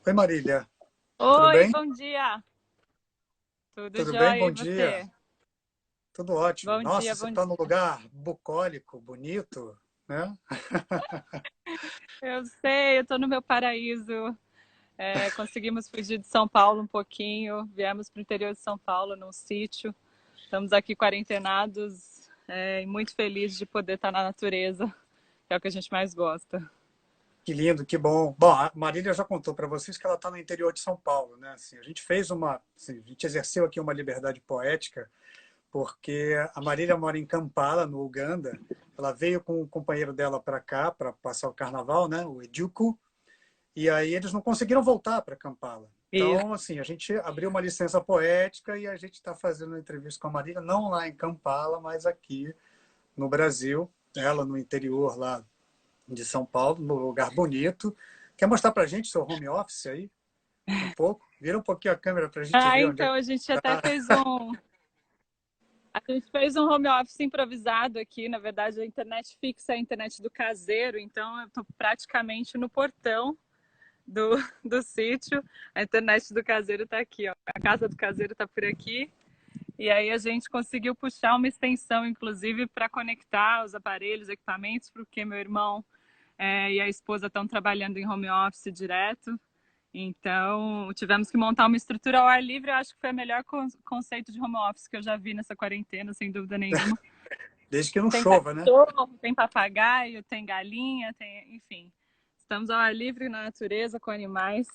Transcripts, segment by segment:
Oi, Marília. Tudo Oi, bem? bom dia. Tudo Tudo bem? jóia, Bom e dia. você? Tudo ótimo. Bom Nossa, dia, você bom está num dia. lugar bucólico, bonito, né? Eu sei, eu tô no meu paraíso. Conseguimos fugir de São Paulo um pouquinho, viemos para o interior de São Paulo, num sítio. Estamos aqui quarentenados, e muito felizes de poder estar na natureza, que é o que a gente mais gosta. Que lindo, que bom. Bom, a Marília já contou para vocês que ela está no interior de São Paulo, né? Assim, a gente fez a gente exerceu aqui uma liberdade poética, porque a Marília mora em Kampala, no Uganda. Ela veio com o companheiro dela para cá para passar o carnaval, né? O Educo. E aí eles não conseguiram voltar para Kampala. Isso. Então, assim, a gente abriu uma licença poética e a gente está fazendo uma entrevista com a Marília, não lá em Kampala, mas aqui no Brasil, ela no interior lá de São Paulo, num lugar bonito. Quer mostrar para a gente seu home office aí, um pouco? Vira um pouquinho a câmera para a gente ver onde é Então que a gente até está. fez a gente fez um home office improvisado aqui. Na verdade, a internet fixa é a internet do caseiro, então eu estou praticamente no portão do, do sítio. A internet do caseiro está aqui, ó. A casa do caseiro está por aqui. E aí a gente conseguiu puxar uma extensão, inclusive, para conectar os aparelhos, equipamentos, porque meu irmão e a esposa estão trabalhando em home office direto. Então, tivemos que montar uma estrutura ao ar livre. Eu acho que foi o melhor conceito de home office que eu já vi nessa quarentena, sem dúvida nenhuma. Desde que não Tem chova, né? cachorro, tem papagaio, tem galinha, enfim. Estamos ao ar livre na natureza com animais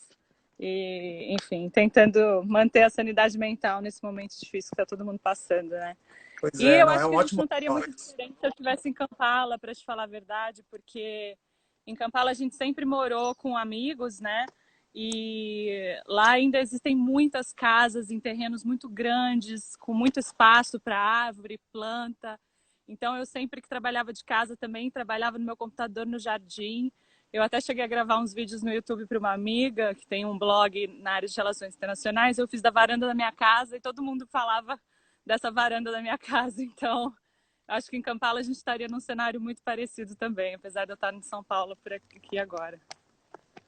e, enfim, tentando manter a sanidade mental nesse momento difícil que está todo mundo passando, né? Pois E é, eu não é acho um que a gente ótimo não estaria home muito office. diferente se eu estivesse em Kampala, para te falar a verdade, porque em Kampala a gente sempre morou com amigos, né? E lá ainda existem muitas casas em terrenos muito grandes, com muito espaço para árvore, planta. Então eu sempre que trabalhava de casa também trabalhava no meu computador no jardim. Eu até cheguei a gravar uns vídeos no YouTube para uma amiga que tem um blog na área de relações internacionais. Eu fiz da varanda da minha casa e todo mundo falava dessa varanda da minha casa. Então, acho que em Kampala a gente estaria num cenário muito parecido também, apesar de eu estar em São Paulo por aqui agora.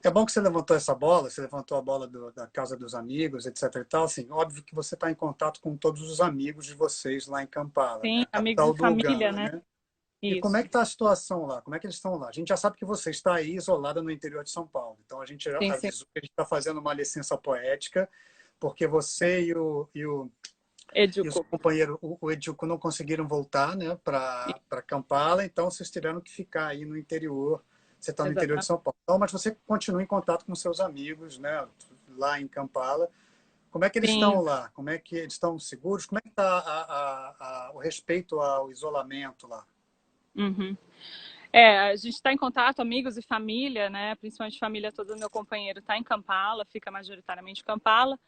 É bom que você levantou essa bola, você levantou a bola da casa dos amigos, etc. e tal. Assim, óbvio que você está em contato com todos os amigos de vocês lá em Kampala, né? Sim, A amigos e capital do família, Uganda, né? né? E como é Isso. que está a situação lá? Como é que eles estão lá? A gente já sabe que você está aí isolada no interior de São Paulo. Então a gente já Sim, sim. avisou que a gente está fazendo uma licença poética, porque você e o seu Educo. companheiro, o Edilco, não conseguiram voltar, né, para Kampala, então vocês tiveram que ficar aí no interior. Você está no interior de Exatamente. São Paulo. Então, mas você continua em contato com seus amigos, né, lá em Kampala. Como é que eles estão Sim. lá? Como é que eles estão seguros? Como é que está o respeito ao isolamento lá? Uhum. A gente está em contato, amigos e família, né? Principalmente família toda do meu companheiro está em Kampala, fica majoritariamente em Kampala. Uhum.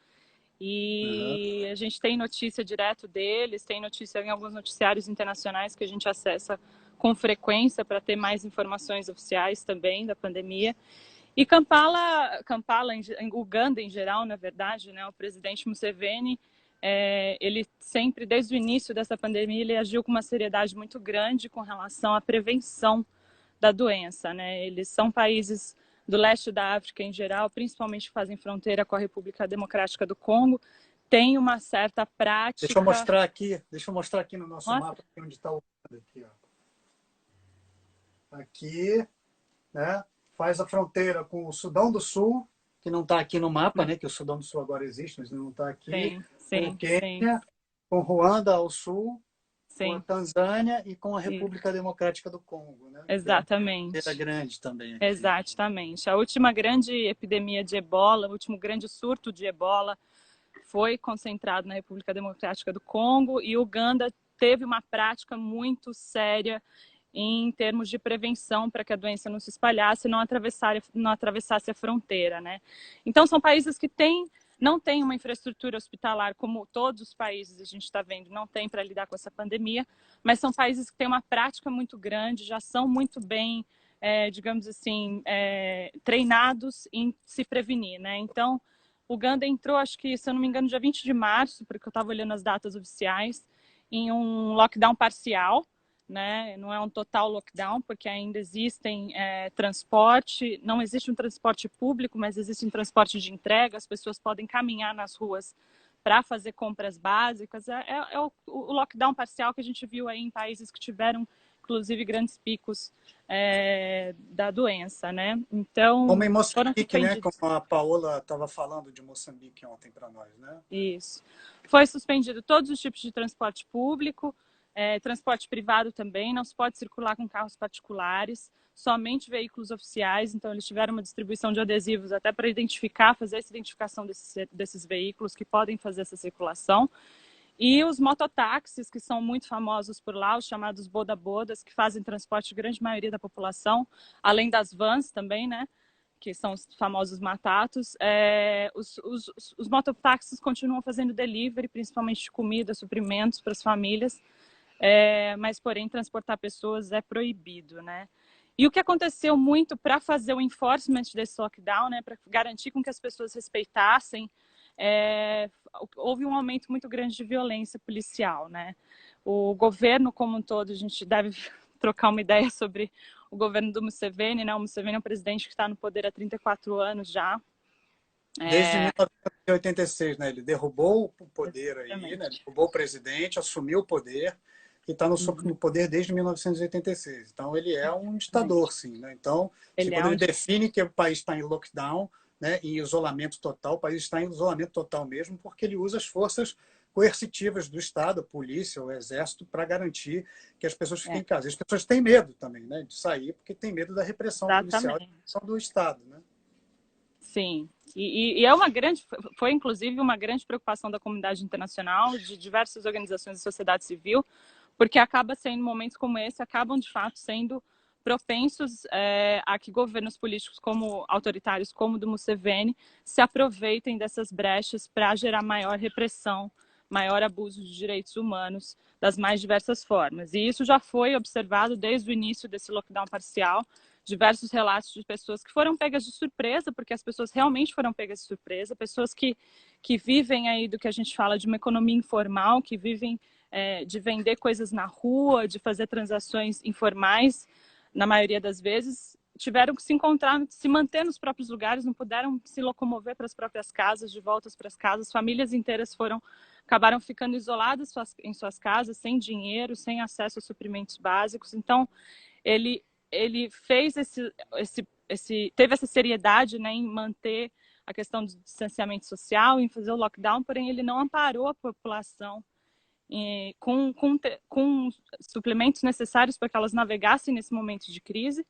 E a gente tem notícia direto deles, tem notícia em alguns noticiários internacionais que a gente acessa com frequência para ter mais informações oficiais também da pandemia. E Kampala em Uganda em geral, na verdade, né, o presidente Museveni, ele sempre, desde o início dessa pandemia, ele agiu com uma seriedade muito grande com relação à prevenção da doença, né? Eles são países do leste da África em geral, principalmente que fazem fronteira com a República Democrática do Congo, tem uma certa prática. Deixa eu mostrar aqui no nosso mapa aqui onde está o aqui, ó. Aqui, né? Faz a fronteira com o Sudão do Sul, que não está aqui no mapa, né? Que o Sudão do Sul agora existe, mas não está aqui. Sim, Com o sim, sim, Quênia, com Ruanda ao sul, com a sim, Tanzânia e com a República Democrática do Congo, né? Que é uma fronteira exatamente. grande também aqui. Exatamente. A última grande epidemia de ebola, o último grande surto de ebola foi concentrado na República Democrática do Congo e Uganda teve uma prática muito séria em termos de prevenção para que a doença não se espalhasse e não atravessasse a fronteira, né? Então são países que não têm uma infraestrutura hospitalar como todos os países a gente está vendo, não tem para lidar com essa pandemia, mas são países que têm uma prática muito grande, já são muito bem, digamos assim, treinados em se prevenir, né? Então, Uganda entrou, acho que, se eu não me engano, dia 20 de março, porque eu estava olhando as datas oficiais, em um lockdown parcial, né? Não é um total lockdown, porque ainda existem transporte, não existe um transporte público, mas existe um transporte de entrega, as pessoas podem caminhar nas ruas para fazer compras básicas. É o lockdown parcial que a gente viu aí em países que tiveram, inclusive, grandes picos da doença, né? Então, Como em foram Moçambique, né? suspendidos. Como a Paola estava falando de Moçambique ontem para nós, né? Isso. Foi suspendido todos os tipos de transporte público, transporte privado também, não se pode circular com carros particulares, somente veículos oficiais, então eles tiveram uma distribuição de adesivos até para identificar, fazer essa identificação desses veículos que podem fazer essa circulação. E os mototáxis, que são muito famosos por lá, os chamados boda-bodas, que fazem transporte de grande maioria da população, além das vans também, né? Que são os famosos matatos. Os mototáxis continuam fazendo delivery, principalmente de comida, suprimentos para as famílias, mas, porém, transportar pessoas é proibido, né? E o que aconteceu muito para fazer o enforcement desse lockdown, né, para garantir com que as pessoas respeitassem, houve um aumento muito grande de violência policial, né? O governo como um todo, a gente deve trocar uma ideia sobre o governo do Museveni, né? O Museveni é um presidente que está no poder há 34 anos já. Desde 1986, né? Ele derrubou o poder aí, né? Derrubou o presidente, assumiu o poder e está no poder desde 1986. Então, ele é um ditador, sim, né? Então, quando ele define que o país está em lockdown, né, em isolamento total, o país está em isolamento total mesmo, porque ele usa as forças coercitivas do Estado, a polícia, o exército, para garantir que as pessoas fiquem em casa. E as pessoas têm medo também, né, de sair, porque têm medo da repressão policial e da repressão do Estado, né? Sim, e é foi inclusive uma grande preocupação da comunidade internacional, de diversas organizações da sociedade civil, porque acaba sendo, momentos como esse, acabam de fato sendo propensos a que governos políticos como autoritários, como o do Museveni, se aproveitem dessas brechas para gerar maior repressão, maior abuso de direitos humanos, das mais diversas formas. E isso já foi observado desde o início desse lockdown parcial, diversos relatos de pessoas que foram pegas de surpresa, porque as pessoas realmente foram pegas de surpresa, pessoas que vivem aí do que a gente fala de uma economia informal, que vivem de vender coisas na rua, de fazer transações informais, na maioria das vezes, tiveram que se encontrar, se manter nos próprios lugares, não puderam se locomover para as próprias casas, de volta para as casas, famílias inteiras acabaram ficando isoladas em suas casas, sem dinheiro, sem acesso a suprimentos básicos. Então, ele fez teve essa seriedade, né, em manter a questão do distanciamento social, em fazer o lockdown, porém ele não amparou a população com suplementos necessários para que elas navegassem nesse momento de crise.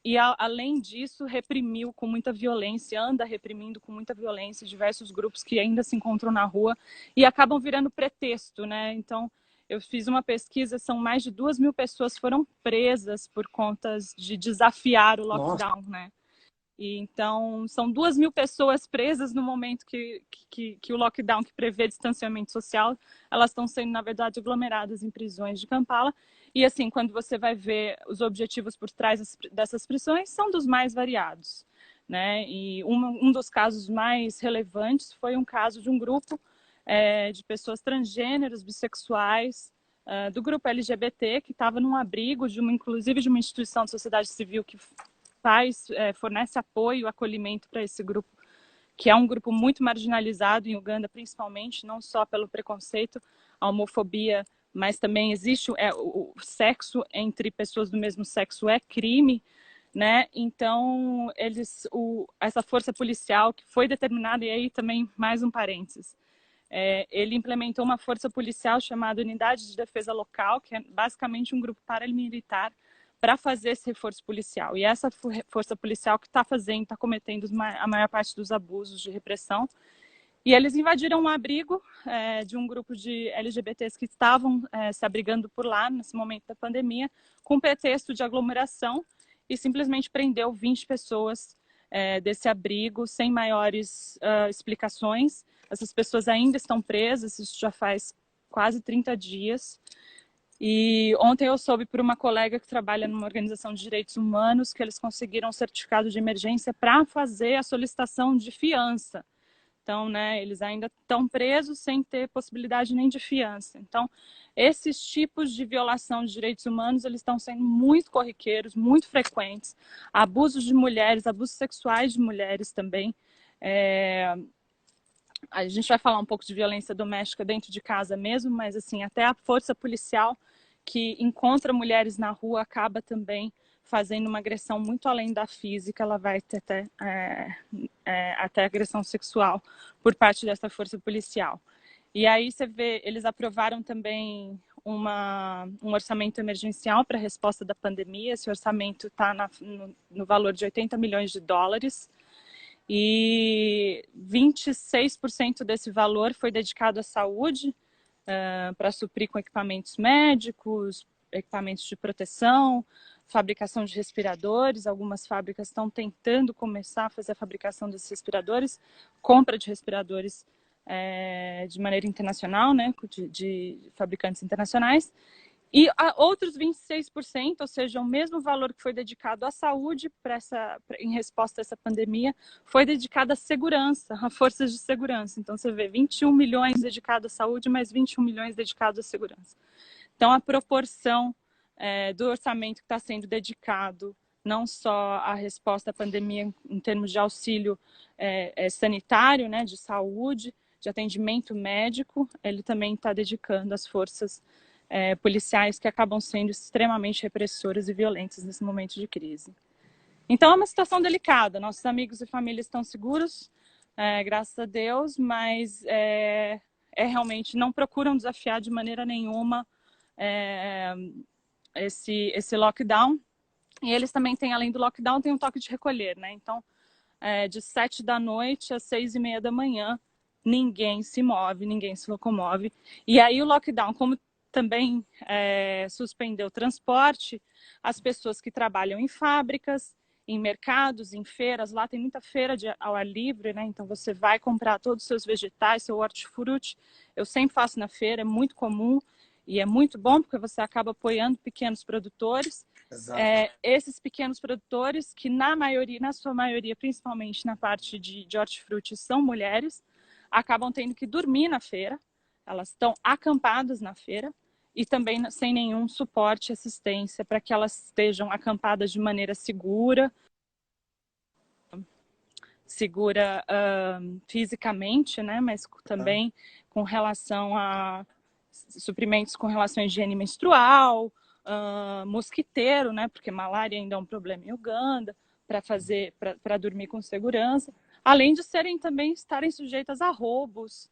E, além disso, reprimiu com muita violência, anda reprimindo com muita violência diversos grupos que ainda se encontram na rua e acabam virando pretexto, né? Então, eu fiz uma pesquisa, são mais de 2.000 pessoas foram presas por conta de desafiar o lockdown, Nossa. né? E, então, são 2.000 pessoas presas no momento que o lockdown, que prevê distanciamento social, elas estão sendo, na verdade, aglomeradas em prisões de Kampala. E, assim, quando você vai ver os objetivos por trás dessas prisões, são dos mais variados, né? E um dos casos mais relevantes foi um caso de um grupo de pessoas transgêneros, bissexuais, do grupo LGBT, que estava num abrigo, inclusive de uma instituição de sociedade civil que fornece apoio, acolhimento para esse grupo, que é um grupo muito marginalizado em Uganda, principalmente, não só pelo preconceito, a homofobia, mas também existe o sexo entre pessoas do mesmo sexo é crime, né? Então, essa força policial que foi determinada, e aí também mais um parênteses, ele implementou uma força policial chamada Unidade de Defesa Local, que é basicamente um grupo paramilitar para fazer esse reforço policial. E essa força policial que está cometendo a maior parte dos abusos de repressão. E eles invadiram um abrigo de um grupo de LGBTs que estavam se abrigando por lá nesse momento da pandemia, com pretexto de aglomeração, e simplesmente prendeu 20 pessoas desse abrigo sem maiores explicações. Essas pessoas ainda estão presas, isso já faz quase 30 dias. E ontem eu soube por uma colega que trabalha numa organização de direitos humanos que eles conseguiram um certificado de emergência para fazer a solicitação de fiança, Então, né, eles ainda estão presos sem ter possibilidade nem de fiança. Então, esses tipos de violação de direitos humanos, eles estão sendo muito corriqueiros, muito frequentes. Abusos de mulheres, abusos sexuais de mulheres também. A gente vai falar um pouco de violência doméstica dentro de casa mesmo, mas assim, até a força policial que encontra mulheres na rua acaba também fazendo uma agressão muito além da física, ela vai ter até agressão sexual por parte dessa força policial. E aí você vê, eles aprovaram também um orçamento emergencial para a resposta da pandemia. Esse orçamento está no valor de 80 milhões de dólares. E 26% desse valor foi dedicado à saúde, para suprir com equipamentos médicos, equipamentos de proteção, fabricação de respiradores. Algumas fábricas estão tentando começar a fazer a fabricação desses respiradores, compra de respiradores de maneira internacional, né, de fabricantes internacionais. E outros 26%, ou seja, o mesmo valor que foi dedicado à saúde em resposta a essa pandemia, foi dedicado à segurança, a forças de segurança. Então, você vê 21 milhões dedicados à saúde, mais 21 milhões dedicados à segurança. Então, a proporção do orçamento que está sendo dedicado não só à resposta à pandemia em termos de auxílio sanitário, né, de saúde, de atendimento médico, ele também está dedicando às forças policiais que acabam sendo extremamente repressoras e violentas nesse momento de crise. Então é uma situação delicada. Nossos amigos e famílias estão seguros, graças a Deus, mas realmente não procuram desafiar de maneira nenhuma esse lockdown. E eles também têm, além do lockdown, tem um toque de recolher, né? Então, de 7 da noite às 6:30 da manhã, ninguém se move, ninguém se locomove. E aí o lockdown, como também suspendeu o transporte, as pessoas que trabalham em fábricas, em mercados, em feiras, lá tem muita feira ao ar livre, né? Então você vai comprar todos os seus vegetais, seu hortifruti. Eu sempre faço na feira, é muito comum e é muito bom porque você acaba apoiando pequenos produtores. Esses pequenos produtores, que na sua maioria, principalmente na parte de hortifruti, são mulheres, acabam tendo que dormir na feira, elas estão acampadas na feira, e também sem nenhum suporte e assistência para que elas estejam acampadas de maneira segura fisicamente, né? Mas também com relação a suprimentos com relação à higiene menstrual, mosquiteiro, né? Porque malária ainda é um problema em Uganda, para dormir com segurança, além de estarem sujeitas a roubos,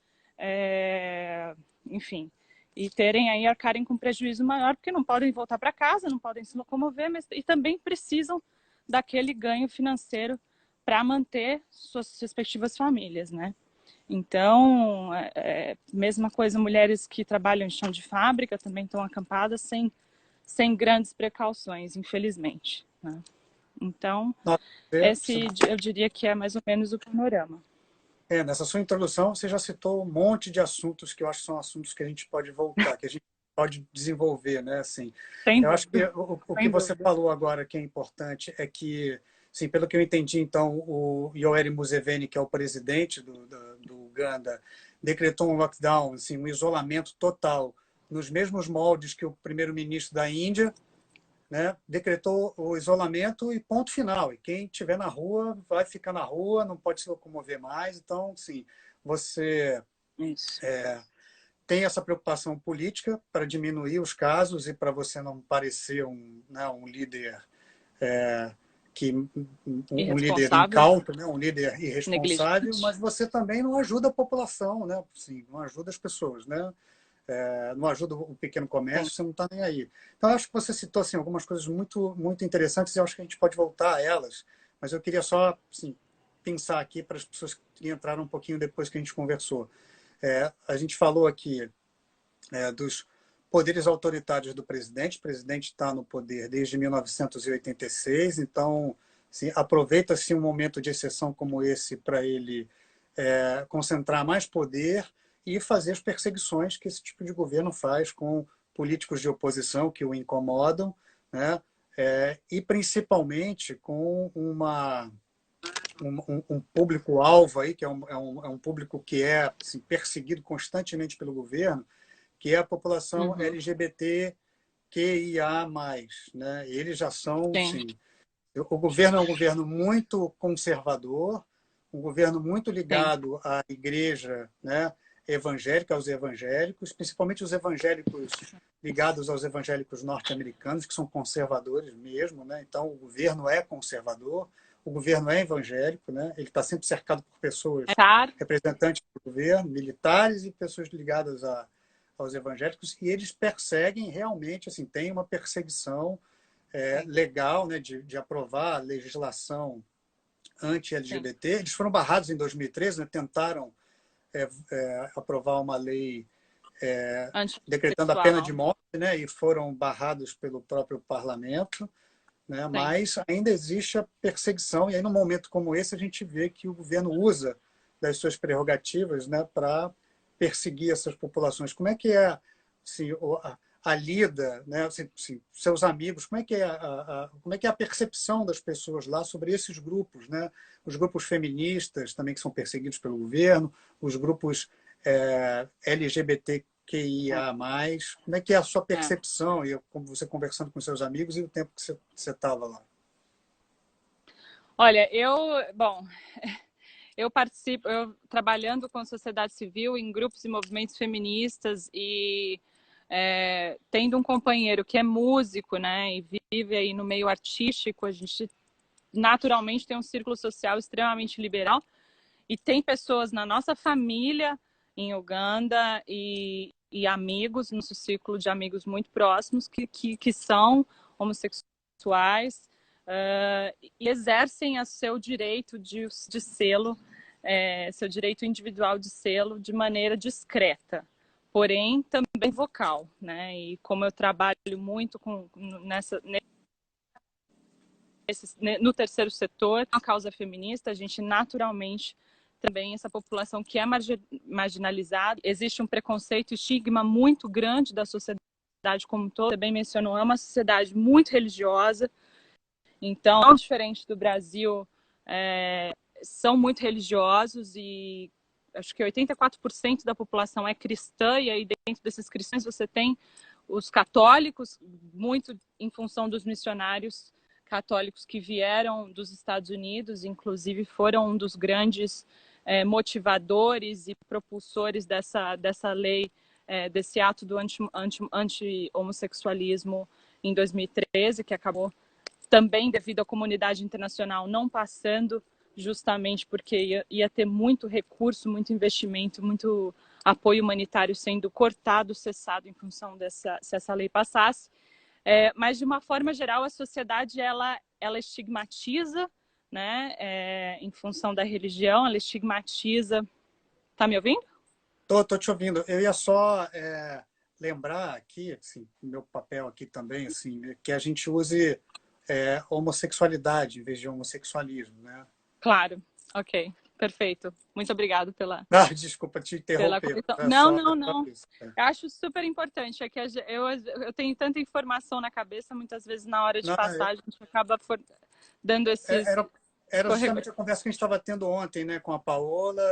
enfim, e arcarem com prejuízo maior, porque não podem voltar para casa, não podem se locomover, e também precisam daquele ganho financeiro para manter suas respectivas famílias, né? Então, mesma coisa, mulheres que trabalham em chão de fábrica também estão acampadas sem grandes precauções, infelizmente, né? Então, eu diria que é mais ou menos o panorama. Nessa sua introdução, você já citou um monte de assuntos que eu acho que são assuntos que a gente pode voltar, que a gente pode desenvolver, né? Assim, eu acho que o que você falou agora que é importante é que, sim, pelo que eu entendi, então, o Yoweri Museveni, que é o presidente do Uganda, decretou um lockdown, assim, um isolamento total, nos mesmos moldes que o primeiro-ministro da Índia, né, decretou o isolamento e ponto final. E quem estiver na rua vai ficar na rua, não pode se locomover mais. Então, sim, você tem essa preocupação política para diminuir os casos e para você não parecer um líder um líder incauto, né, um líder irresponsável, mas você também não ajuda a população, né? Sim, não ajuda as pessoas, né? Não ajuda o pequeno comércio, você não está nem aí. Então, eu acho que você citou assim, algumas coisas muito, muito interessantes e eu acho que a gente pode voltar a elas, mas eu queria só assim, pensar aqui para as pessoas que entraram um pouquinho depois que a gente conversou. A gente falou aqui dos poderes autoritários do presidente. O presidente está no poder desde 1986, então assim, aproveita-se um momento de exceção como esse para ele concentrar mais poder e fazer as perseguições que esse tipo de governo faz com políticos de oposição que o incomodam, né? E principalmente com um público-alvo aí, que é um público que é assim, perseguido constantemente pelo governo, que é a população LGBTQIA+, né? Eles já são, Sim. sim. O governo é um governo muito conservador, um governo muito Sim. ligado à igreja, né, evangélica, aos evangélicos, principalmente os evangélicos ligados aos evangélicos norte-americanos, que são conservadores mesmo, né? Então, o governo é conservador, o governo é evangélico, né? Ele está sempre cercado por pessoas, Tá. representantes do governo, militares e pessoas ligadas aos evangélicos, e eles perseguem realmente, assim, tem uma perseguição legal, né, de aprovar a legislação Sim. anti-LGBT. Eles foram barrados em 2013, né, tentaram aprovar uma lei decretando a pena de Antissexual. morte, né, e foram barrados pelo próprio parlamento, né, Sim. mas ainda existe a perseguição, e aí num momento como esse a gente vê que o governo usa das suas prerrogativas, né, para perseguir essas populações. Como é que é assim, a lida, né, assim, seus amigos, como é que é como é que é a percepção das pessoas lá sobre esses grupos, né? Os grupos feministas também que são perseguidos pelo governo, os grupos LGBTQIA+, como é que é a sua É. percepção e como você conversando com seus amigos e o tempo que você estava lá? Olha, bom, eu participo, eu trabalhando com a sociedade civil em grupos e movimentos feministas e tendo um companheiro que é músico, né, e vive aí no meio artístico, a gente naturalmente tem um círculo social extremamente liberal e tem pessoas na nossa família em Uganda e amigos, nosso círculo de amigos muito próximos que são homossexuais e exercem o seu direito de selo, seu direito individual de selo de maneira discreta, porém também vocal, né? E como eu trabalho muito no terceiro setor, na causa feminista, a gente naturalmente também essa população que é marginalizada, existe um preconceito e estigma muito grande da sociedade como um todo. Você bem mencionou, é uma sociedade muito religiosa, então, diferente do Brasil, são muito religiosos e acho que 84% da população é cristã, e aí dentro desses cristãos você tem os católicos, muito em função dos missionários católicos que vieram dos Estados Unidos, inclusive foram um dos grandes motivadores e propulsores dessa lei, desse ato do anti-homossexualismo em 2013, que acabou também devido à comunidade internacional não passando, justamente porque ia ter muito recurso, muito investimento, muito apoio humanitário sendo cortado, cessado em função se essa lei passasse. Mas, de uma forma geral, a sociedade ela estigmatiza, né, em função da religião, ela estigmatiza. Tá me ouvindo? Tô te ouvindo. Eu ia só lembrar aqui, assim, o meu papel aqui também, assim, que a gente use homossexualidade em vez de homossexualismo, né? Claro, ok, perfeito. Muito obrigado Ah, desculpa te pela interromper. correção. É Não, só, não, só não. isso. Eu acho super importante. É que eu tenho tanta informação na cabeça, muitas vezes na hora de Não, passar, a gente acaba dando esses era escorregões. justamente a conversa que a gente estava tendo ontem, né, com a Paola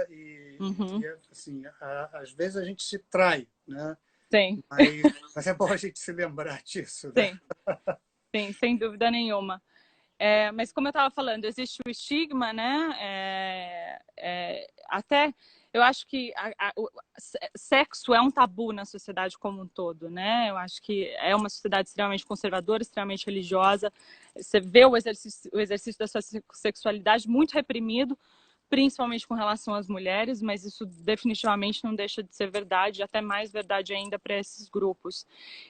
Uhum. assim, às vezes a gente se trai, né? Sim, Mas é bom a gente se lembrar disso, né? sim, sim, sem dúvida nenhuma. Mas como eu estava falando, existe o estigma, né? Até eu acho que o sexo é um tabu na sociedade como um todo, né? Eu acho que é uma sociedade extremamente conservadora, extremamente religiosa. Você vê o exercício da sua sexualidade muito reprimido, principalmente com relação às mulheres, mas isso definitivamente não deixa de ser verdade, até mais verdade ainda para esses grupos.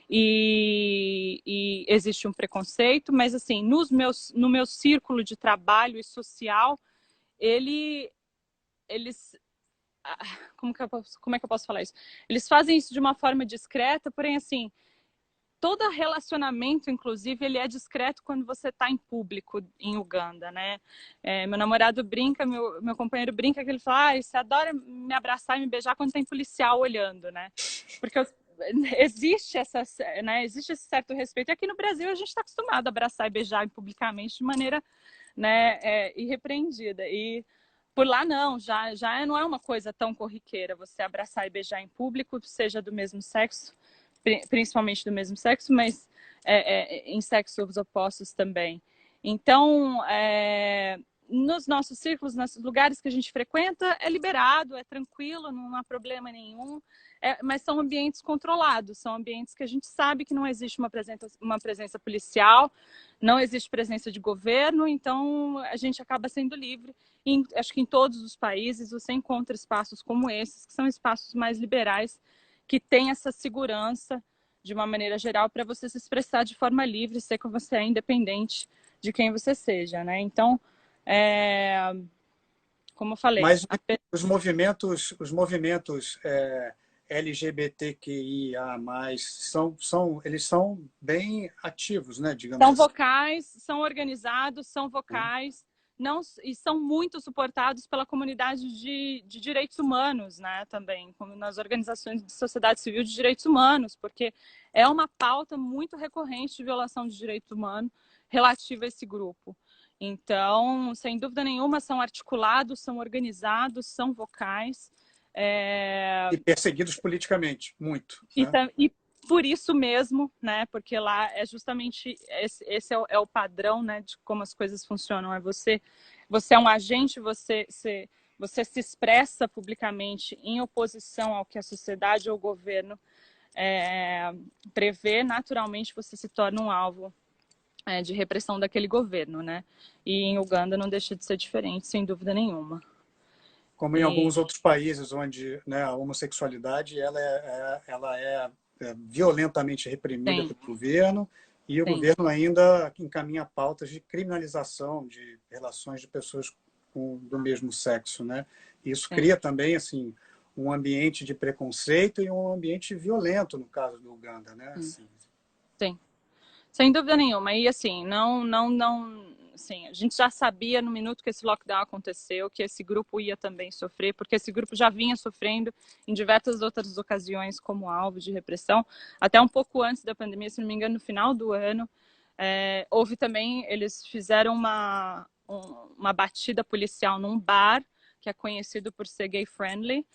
E existe um preconceito, mas assim, no meu círculo de trabalho e social, eles como é que eu posso falar isso? Eles fazem isso de uma forma discreta, porém assim, todo relacionamento, inclusive, ele é discreto quando você está em público em Uganda, né? Meu namorado brinca, meu companheiro brinca que ele fala, você adora me abraçar e me beijar quando tem policial olhando, né? Porque existe existe esse certo respeito. E aqui no Brasil a gente está acostumado a abraçar e beijar publicamente de maneira né, irrepreendida. E por lá não, não é uma coisa tão corriqueira você abraçar e beijar em público, seja do mesmo sexo, principalmente do mesmo sexo, mas em sexos opostos também. Então, nos nossos círculos, nos lugares que a gente frequenta, é liberado, é tranquilo, não há problema nenhum, mas são ambientes controlados, são ambientes que a gente sabe que não existe uma presença policial, não existe presença de governo, então a gente acaba sendo livre. Acho que em todos os países você encontra espaços como esses, que são espaços mais liberais, que têm essa segurança, de uma maneira geral, para você se expressar de forma livre, ser como você é, independente de quem você seja, né? Então, como eu falei... Mas os movimentos LGBTQIA+, eles são bem ativos, né, digamos São assim. vocais, são organizados, são vocais, não, e são muito suportados pela comunidade de direitos humanos, né, também, como nas organizações de sociedade civil de direitos humanos, porque é uma pauta muito recorrente de violação de direito humano relativa a esse grupo. Então, sem dúvida nenhuma, são articulados, são organizados, são vocais. E perseguidos politicamente, muito. E por isso mesmo, né? Porque lá é justamente esse é o padrão, né? De como as coisas funcionam. Você é um agente, você se expressa publicamente em oposição ao que a sociedade ou o governo prevê, naturalmente você se torna um alvo de repressão daquele governo, né? E em Uganda não deixa de ser diferente, sem dúvida nenhuma. Como em alguns outros países onde, né, a homossexualidade ela é violentamente reprimida Sim, pelo governo, e o sim, governo ainda encaminha pautas de criminalização de relações de pessoas do mesmo sexo, né? Isso sim, cria também assim um ambiente de preconceito e um ambiente violento no caso do Uganda, né? Assim. sim. Sem dúvida nenhuma. E assim, assim, a gente já sabia no minuto que esse lockdown aconteceu que esse grupo ia também sofrer, porque esse grupo já vinha sofrendo em diversas outras ocasiões como alvo de repressão, até um pouco antes da pandemia, se não me engano, no final do ano. Houve também, eles fizeram uma batida policial num bar, que é conhecido por ser gay friendly,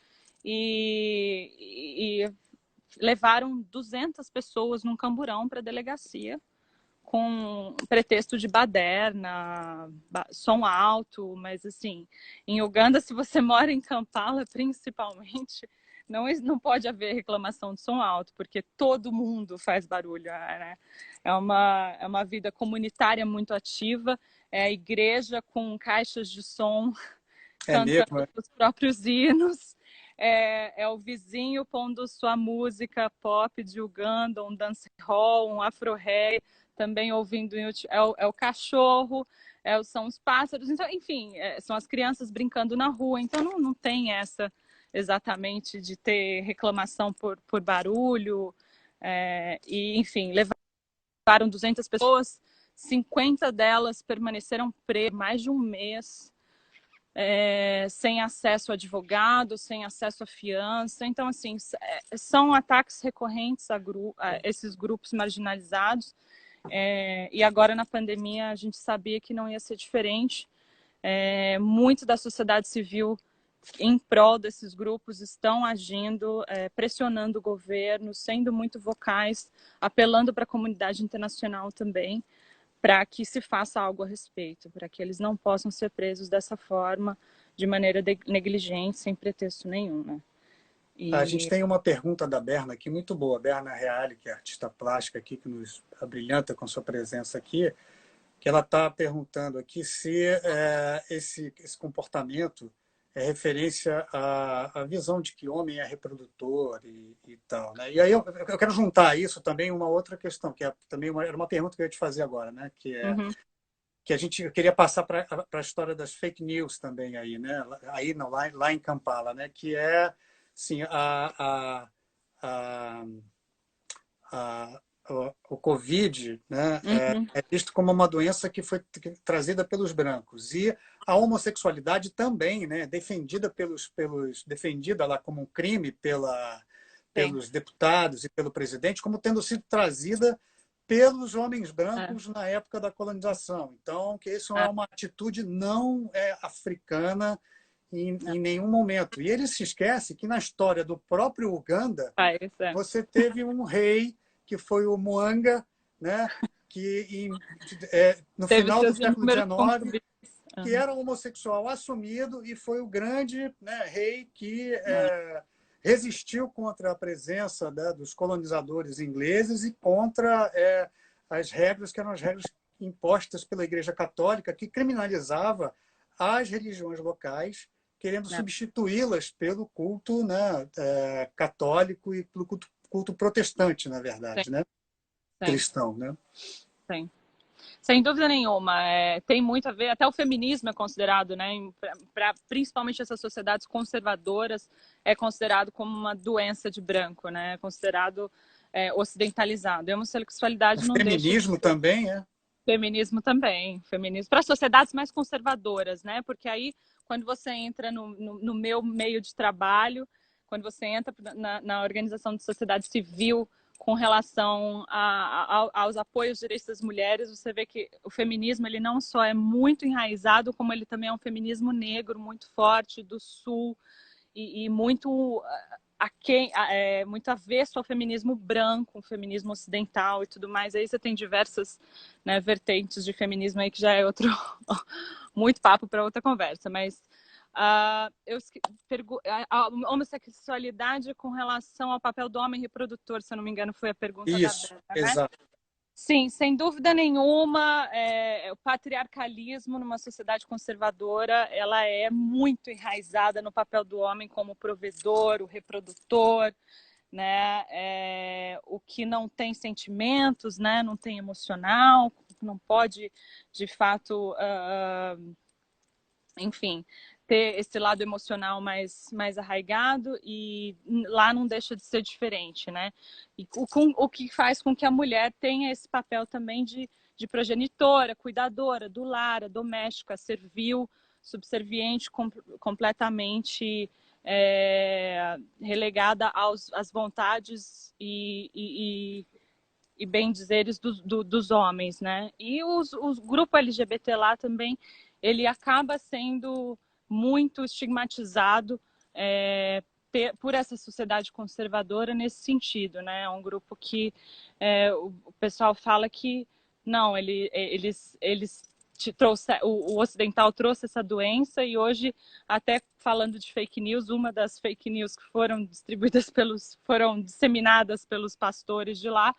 e levaram 200 pessoas num camburão para a delegacia, com pretexto de baderna, som alto, mas assim, em Uganda, se você mora em Kampala, principalmente, não pode haver reclamação de som alto, porque todo mundo faz barulho, né? É uma vida comunitária muito ativa, é a igreja com caixas de som É cantando mesmo, os próprios hinos, é o vizinho pondo sua música pop de Uganda, um dancehall, um afro-reggae, também ouvindo é o cachorro, são os pássaros, então, enfim, são as crianças brincando na rua, então não tem essa exatamente de ter reclamação por barulho, e enfim, levaram 200 pessoas, 50 delas permaneceram presas mais de um mês, sem acesso a advogado, sem acesso à fiança. Então, assim, são ataques recorrentes a esses grupos marginalizados. E agora, na pandemia, a gente sabia que não ia ser diferente. Muito da sociedade civil em prol desses grupos estão agindo, pressionando o governo, sendo muito vocais, apelando para a comunidade internacional também, para que se faça algo a respeito, para que eles não possam ser presos dessa forma, de maneira negligente, sem pretexto nenhum, né? a gente tem uma pergunta da Berna aqui, muito boa. Berna Reale, que é artista plástica aqui, que nos abrilhanta com sua presença aqui, que ela está perguntando aqui se esse comportamento é referência à visão de que homem é reprodutor e tal, né? E aí eu quero juntar a isso também uma outra questão, que também era uma pergunta que eu ia te fazer agora, né? Que a gente queria passar para a história das fake news também aí, né? Aí não, lá em Kampala, né? Que é, sim, o Covid, né, é visto como uma doença que foi trazida pelos brancos, e a homossexualidade também, né, defendida lá como um crime pelos deputados e pelo presidente, como tendo sido trazida pelos homens É, brancos na época da colonização. Então, que isso é é, uma atitude não africana é. em nenhum momento. E ele se esquece que na história do próprio Uganda, País, é. você teve um rei que foi o Mwanga, né? Que no Teve final do seus século inúmeros XIX, concubinos. que era homossexual assumido e foi o grande, né, rei que resistiu contra a presença, né, dos colonizadores ingleses e contra as regras que eram as regras impostas pela Igreja Católica, que criminalizava as religiões locais, querendo É, substituí-las pelo culto, né, católico e pelo culto protestante, na sim, verdade, né, sim, cristão, né? sim. Sem dúvida nenhuma, tem muito a ver, até o feminismo é considerado, né, principalmente essas sociedades conservadoras, é considerado como uma doença de branco, né, é considerado ocidentalizado. E a O homossexualidade não deixa de feminismo ser. também é. Feminismo também, feminismo para sociedades mais conservadoras, né, porque aí, quando você entra no meu meio de trabalho, quando você entra na organização de sociedade civil, com relação aos apoios aos direitos das mulheres, você vê que o feminismo ele não só é muito enraizado, como ele também é um feminismo negro muito forte do sul e muito muito avesso ao feminismo branco, o feminismo ocidental e tudo mais. Aí você tem diversas, né, vertentes de feminismo aí que já é outro muito papo para outra conversa, mas a homossexualidade com relação ao papel do homem reprodutor, se eu não me engano, foi a pergunta da Isso, Bela, né? exato. Sim, sem dúvida nenhuma, o patriarcalismo numa sociedade conservadora, ela é muito enraizada no papel do homem como provedor, o reprodutor, né? O que não tem sentimentos, né? Não tem emocional, não pode, de fato, enfim, ter esse lado emocional mais arraigado e lá não deixa de ser diferente, né? E o que faz com que a mulher tenha esse papel também de progenitora, cuidadora, do lar, a doméstica, servil, subserviente, completamente relegada às vontades e bem dizeres dos homens, né? E o grupo LGBT lá também, ele acaba sendo muito estigmatizado por essa sociedade conservadora nesse sentido, né? É um grupo que o pessoal fala que não, eles o ocidental trouxe essa doença e hoje, até falando de fake news, uma das fake news que foram disseminadas pelos pastores de lá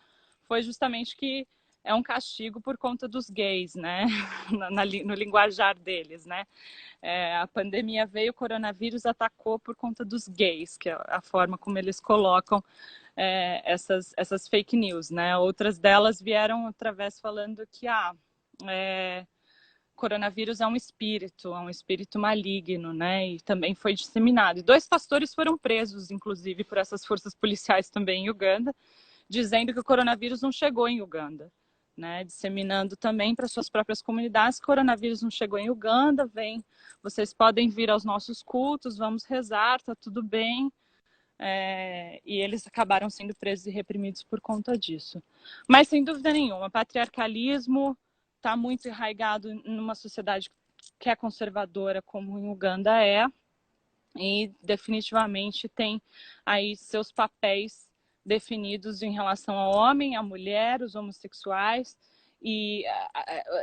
foi justamente que é um castigo por conta dos gays, né? No linguajar deles, né? A pandemia veio, o coronavírus atacou por conta dos gays, que é a forma como eles colocam essas fake news, né? Outras delas vieram através falando que coronavírus é um espírito maligno, né? E também foi disseminado. E 2 pastores foram presos, inclusive, por essas forças policiais também em Uganda, dizendo que o coronavírus não chegou em Uganda, né? Disseminando também para suas próprias comunidades, coronavírus não chegou em Uganda, vocês podem vir aos nossos cultos, vamos rezar, tá tudo bem. E eles acabaram sendo presos e reprimidos por conta disso. Mas, sem dúvida nenhuma, patriarcalismo está muito enraizado numa sociedade que é conservadora, como em Uganda e definitivamente tem aí seus papéis definidos em relação ao homem, à mulher, os homossexuais e,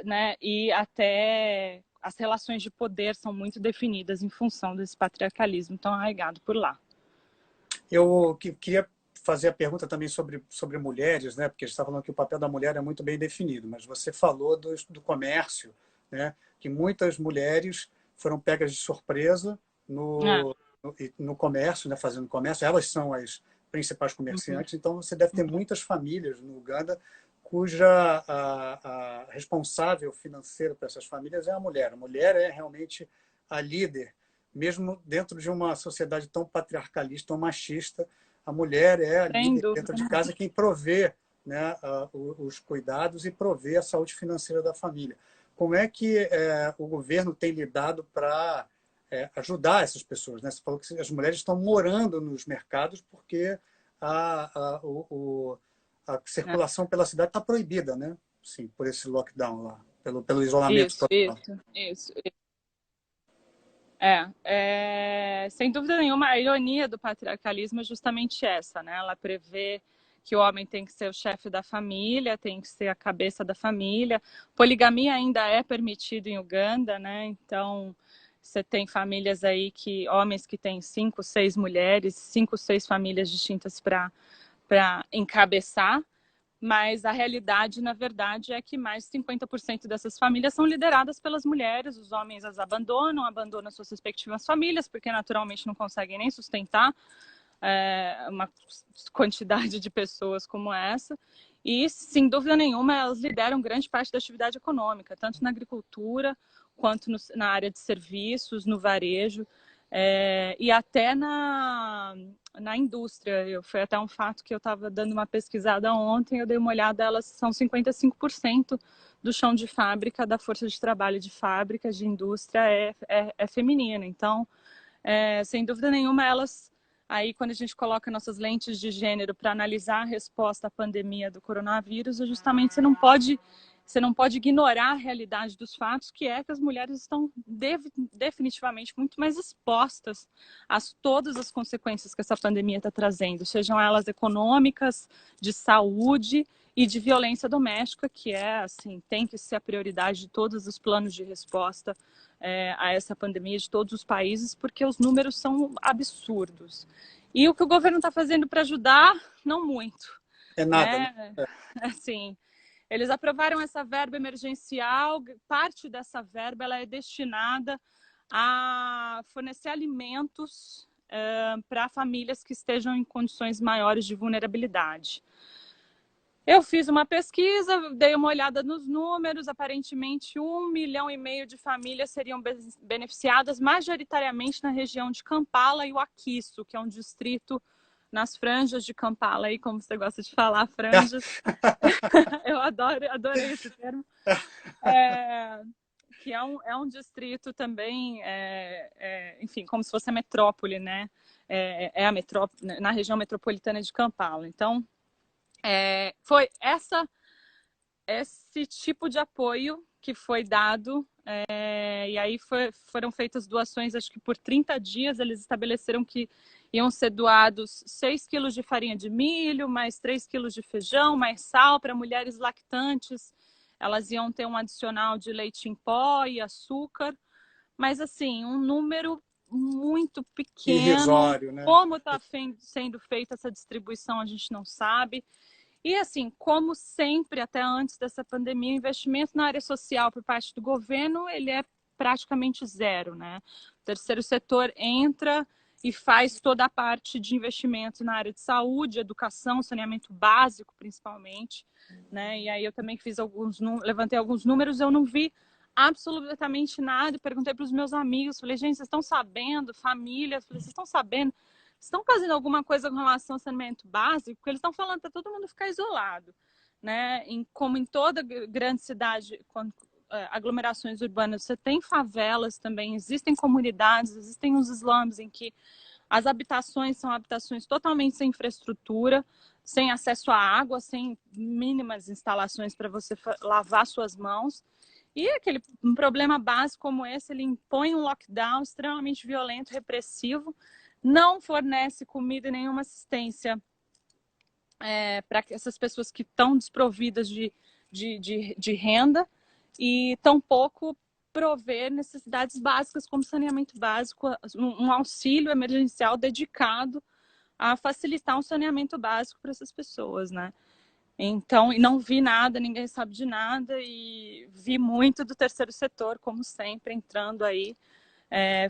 né, e até as relações de poder são muito definidas em função desse patriarcalismo tão arraigado por lá. Eu queria fazer a pergunta também sobre mulheres, né? Porque a gente está falando que o papel da mulher é muito bem definido, mas você falou do comércio, né? Que muitas mulheres foram pegas de surpresa É. no comércio, né? Fazendo comércio. Elas são as principais Uhum. comerciantes, então você deve ter muitas famílias no Uganda cuja a responsável financeira para essas famílias é a mulher. A mulher é realmente a líder mesmo dentro de uma sociedade tão patriarcalista, tão machista, a mulher é a Sem líder dentro dúvida. de casa quem provê, né, os cuidados e provê a saúde financeira da família. Como é que o governo tem lidado para ajudar essas pessoas? Né? Você falou que as mulheres estão morando nos mercados porque a circulação pela cidade está proibida, né? Sim, por esse lockdown lá, pelo isolamento total. Isso. Sem dúvida nenhuma, a ironia do patriarcalismo é justamente essa, né? Ela prevê que o homem tem que ser o chefe da família, tem que ser a cabeça da família. Poligamia ainda é permitida em Uganda, né? Então, você tem famílias aí homens que têm 5, 6 mulheres, 5, 6 famílias distintas para encabeçar. Mas a realidade, na verdade, é que mais de 50% dessas famílias são lideradas pelas mulheres, os homens as abandonam suas respectivas famílias, porque naturalmente não conseguem nem sustentar uma quantidade de pessoas como essa. E, sem dúvida nenhuma, elas lideram grande parte da atividade econômica, tanto na agricultura, quanto na área de serviços, no varejo, e até na indústria. Foi até um fato que eu estava dando uma pesquisada ontem, eu dei uma olhada, elas são 55% do chão de fábrica, da força de trabalho de fábricas, de indústria, é feminina. Então, sem dúvida nenhuma, elas... Aí, quando a gente coloca nossas lentes de gênero para analisar a resposta à pandemia do coronavírus, justamente você não pode ignorar a realidade dos fatos, que é que as mulheres estão definitivamente muito mais expostas a todas as consequências que essa pandemia está trazendo, sejam elas econômicas, de saúde e de violência doméstica, que tem que ser a prioridade de todos os planos de resposta a essa pandemia de todos os países, porque os números são absurdos. E o que o governo está fazendo para ajudar, não muito. É nada, né? Assim, eles aprovaram essa verba emergencial, parte dessa verba ela é destinada a fornecer alimentos para famílias que estejam em condições maiores de vulnerabilidade. Eu fiz uma pesquisa, dei uma olhada nos números, aparentemente 1,5 milhão de famílias seriam beneficiadas majoritariamente na região de Kampala e o Akiso, que é um distrito nas franjas de Kampala, aí como você gosta de falar, franjas. Eu adorei esse termo. Que é um distrito também, enfim, como se fosse a metrópole, né? A metrópole, na região metropolitana de Kampala. Então, foi esse tipo de apoio que foi dado, e aí foram feitas doações, acho que por 30 dias, eles estabeleceram que iam ser doados 6 quilos de farinha de milho, mais 3 quilos de feijão, mais sal para mulheres lactantes, elas iam ter um adicional de leite em pó e açúcar, mas assim, um número muito pequeno. Irrisório, né? Como está sendo feita essa distribuição, a gente não sabe. E assim, como sempre, até antes dessa pandemia, o investimento na área social por parte do governo, ele é praticamente zero, né? O terceiro setor entra e faz toda a parte de investimento na área de saúde, educação, saneamento básico, principalmente, né? E aí eu também levantei alguns números, eu não vi absolutamente nada, perguntei para os meus amigos, falei, gente, vocês estão sabendo? Família, falei, vocês estão sabendo? Estão fazendo alguma coisa com relação ao saneamento básico? Porque eles estão falando para todo mundo ficar isolado, né? Como em toda grande cidade, aglomerações urbanas, você tem favelas também, existem comunidades, existem os slums em que as habitações são habitações totalmente sem infraestrutura, sem acesso à água, sem mínimas instalações para você lavar suas mãos. E um problema básico como esse, ele impõe um lockdown extremamente violento, repressivo, não fornece comida e nenhuma assistência para essas pessoas que estão desprovidas de renda e tampouco prover necessidades básicas como saneamento básico, um auxílio emergencial dedicado a facilitar um saneamento básico para essas pessoas, né? Então, e não vi nada, ninguém sabe de nada, e vi muito do terceiro setor, como sempre, entrando aí,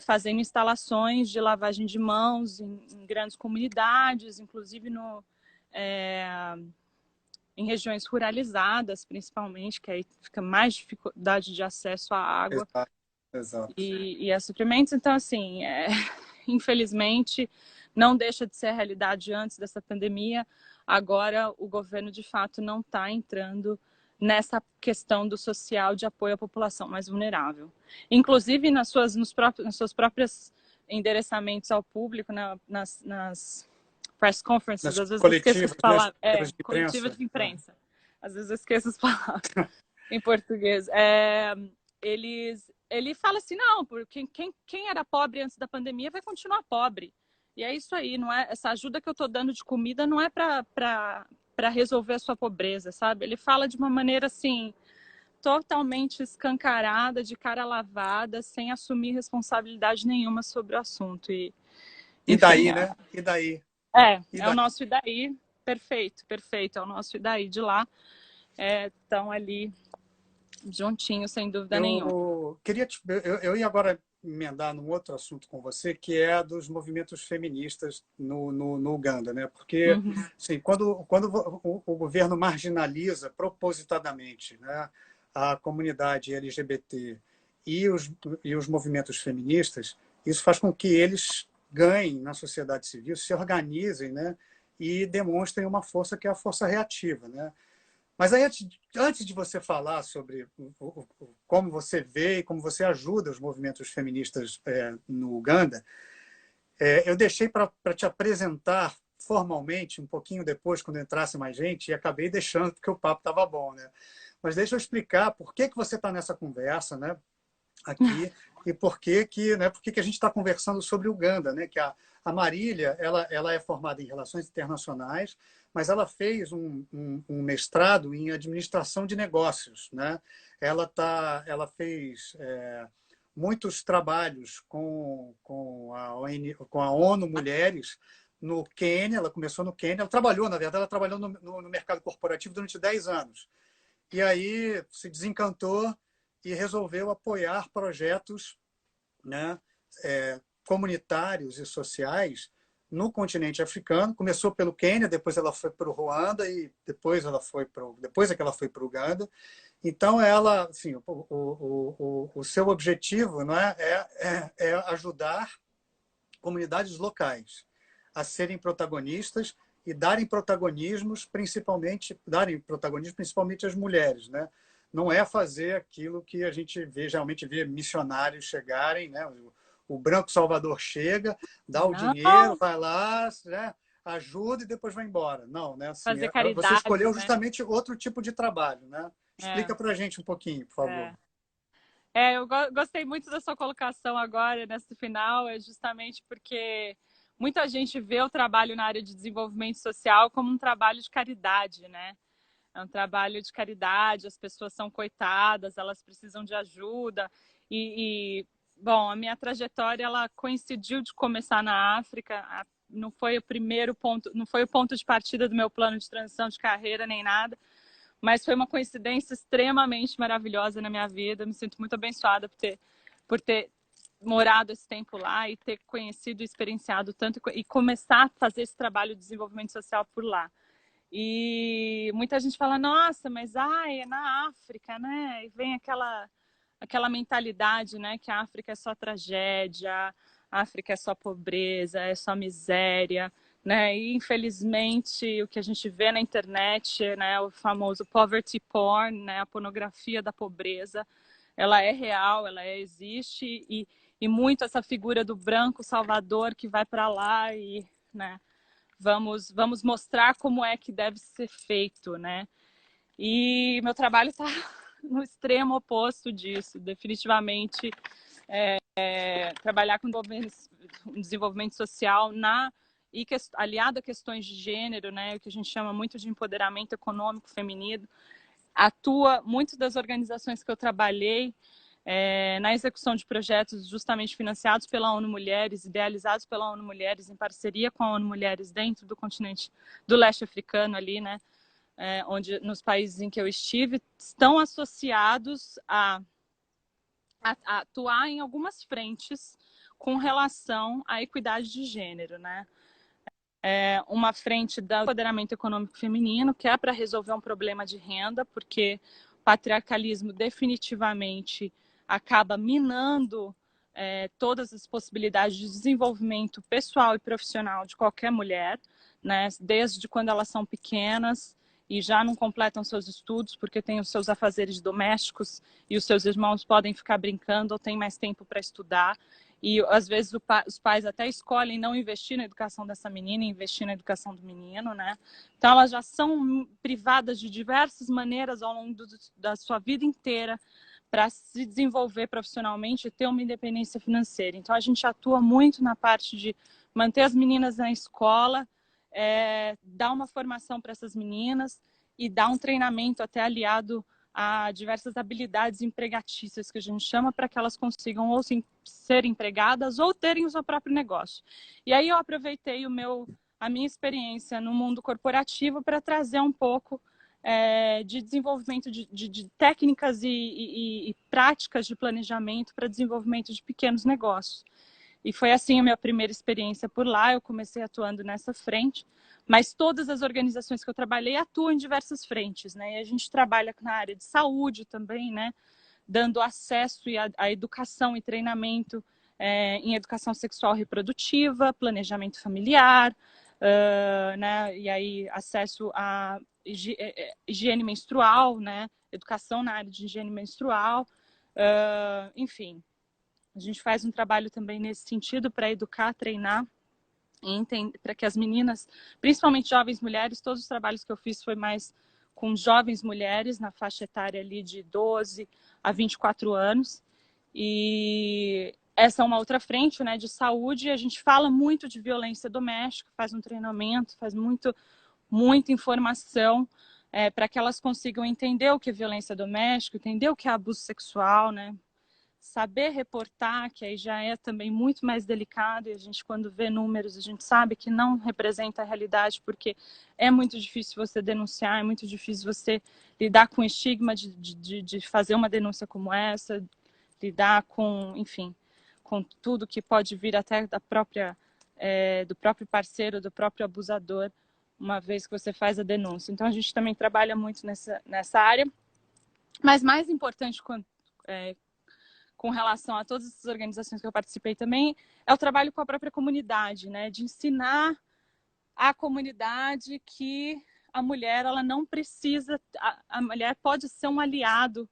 fazendo instalações de lavagem de mãos em grandes comunidades, inclusive em regiões ruralizadas, principalmente, que aí fica mais dificuldade de acesso à água. Exato. E a suprimentos. Então, assim, infelizmente, não deixa de ser a realidade antes dessa pandemia. Agora, o governo, de fato, não está entrando nessa questão do social de apoio à população mais vulnerável. Inclusive, nos seus próprios endereçamentos ao público, nas press conferences, nas às vezes eu esqueço as coletivas, né, as palavras. coletivas de Coletiva imprensa. de imprensa. Às vezes eu esqueço as palavras em português. Ele fala assim, não, porque quem era pobre antes da pandemia vai continuar pobre. E é isso aí, não é? Essa ajuda que eu estou dando de comida não é para resolver a sua pobreza, sabe? Ele fala de uma maneira assim, totalmente escancarada, de cara lavada, sem assumir responsabilidade nenhuma sobre o assunto. E Enfim, daí, né? E daí? E é o daí? nosso e daí. Perfeito, perfeito. É o nosso e daí de lá. Estão ali juntinhos, sem dúvida nenhuma. Eu ia agora emendar num outro assunto com você, que é dos movimentos feministas no Uganda, né? Porque, assim, quando o governo marginaliza propositadamente, né, a comunidade LGBT e os movimentos feministas, isso faz com que eles ganhem na sociedade civil, se organizem, né, e demonstrem uma força que é a força reativa, né? Mas aí, antes de você falar sobre como você vê e como você ajuda os movimentos feministas no Uganda, eu deixei para te apresentar formalmente um pouquinho depois, quando entrasse mais gente, e acabei deixando porque o papo estava bom, né? Mas deixa eu explicar por que você está nessa conversa, né? Aqui, e por que a gente está conversando sobre Uganda, né? Que a Marília, ela é formada em Relações Internacionais, mas ela fez um mestrado em Administração de Negócios, né? Ela fez muitos trabalhos com a ONU Mulheres no Quênia. Ela começou no Quênia, ela trabalhou, na verdade, ela trabalhou no mercado corporativo durante 10 anos. E aí se desencantou e resolveu apoiar projetos, né, comunitários e sociais no continente africano. Começou pelo Quênia, depois ela foi para o Ruanda e depois é que ela foi para o Uganda. Então ela, assim, o seu objetivo, não é ajudar comunidades locais a serem protagonistas e darem protagonismo principalmente às mulheres, né? Não é fazer aquilo que a gente geralmente vê missionários chegarem, né? O branco salvador chega, dá o dinheiro, vai lá, né? Ajuda e depois vai embora. Não, né? Assim, Fazer você caridade, escolheu né? justamente outro tipo de trabalho, né? É, Explica para a gente um pouquinho, por favor. é. Eu gostei muito da sua colocação agora, nesse final, é justamente porque muita gente vê o trabalho na área de desenvolvimento social como um trabalho de caridade, né? É um trabalho de caridade, as pessoas são coitadas, elas precisam de ajuda. Bom, a minha trajetória, ela coincidiu de começar na África, não foi o primeiro ponto, não foi o ponto de partida do meu plano de transição de carreira, nem nada, mas foi uma coincidência extremamente maravilhosa na minha vida. Me sinto muito abençoada por ter morado esse tempo lá e ter conhecido e experienciado tanto e começar a fazer esse trabalho de desenvolvimento social por lá. E muita gente fala, nossa, mas é na África, né? E vem aquela mentalidade, né? Que a África é só tragédia, a África é só pobreza, é só miséria, né? E infelizmente o que a gente vê na internet, né? O famoso poverty porn, né? A pornografia da pobreza, ela é real, existe e muito essa figura do branco salvador que vai para lá e, né? Vamos mostrar como é que deve ser feito, né? E meu trabalho está no extremo oposto disso, definitivamente. Trabalhar com desenvolvimento social aliado a questões de gênero, né? O que a gente chama muito de empoderamento econômico feminino. Muitas das organizações que eu trabalhei na execução de projetos justamente financiados pela ONU Mulheres, idealizados pela ONU Mulheres, em parceria com a ONU Mulheres dentro do continente do leste africano ali, né? Onde nos países em que eu estive, estão associados a atuar em algumas frentes com relação à equidade de gênero, né? Uma frente do empoderamento econômico feminino, que é para resolver um problema de renda, porque o patriarcalismo definitivamente acaba minando todas as possibilidades de desenvolvimento pessoal e profissional de qualquer mulher, né? Desde quando elas são pequenas e já não completam seus estudos porque têm os seus afazeres domésticos e os seus irmãos podem ficar brincando ou têm mais tempo para estudar. E às vezes os pais até escolhem não investir na educação dessa menina e investir na educação do menino, né? Então elas já são privadas de diversas maneiras ao longo da sua vida inteira para se desenvolver profissionalmente e ter uma independência financeira. Então a gente atua muito na parte de manter as meninas na escola, dar uma formação para essas meninas e dar um treinamento até aliado a diversas habilidades empregatícias que a gente chama, para que elas consigam ou ser empregadas ou terem o seu próprio negócio. E aí eu aproveitei a minha experiência no mundo corporativo para trazer um pouco de desenvolvimento de técnicas e práticas de planejamento para desenvolvimento de pequenos negócios. E foi assim a minha primeira experiência por lá. Eu comecei atuando nessa frente, mas todas as organizações que eu trabalhei atuam em diversas frentes, né? E a gente trabalha na área de saúde também, né? Dando acesso à educação e treinamento em educação sexual e reprodutiva, planejamento familiar, né? E aí acesso à higiene menstrual, né? Educação na área de higiene menstrual, enfim. A gente faz um trabalho também nesse sentido para educar, treinar, para que as meninas, principalmente jovens mulheres, todos os trabalhos que eu fiz foi mais com jovens mulheres na faixa etária ali de 12 a 24 anos. E essa é uma outra frente, né, de saúde. A gente fala muito de violência doméstica, faz um treinamento, faz muita informação para que elas consigam entender o que é violência doméstica, entender o que é abuso sexual, né? Saber reportar, que aí já é também muito mais delicado, e a gente, quando vê números, a gente sabe que não representa a realidade, porque é muito difícil você denunciar, é muito difícil você lidar com o estigma de fazer uma denúncia como essa, lidar com, enfim, com tudo que pode vir até do próprio parceiro, do próprio abusador, uma vez que você faz a denúncia. Então, a gente também trabalha muito nessa área, mas mais importante com relação a todas essas organizações que eu participei também, é o trabalho com a própria comunidade, né? De ensinar a comunidade que a mulher, ela não precisa, a mulher pode ser um aliado,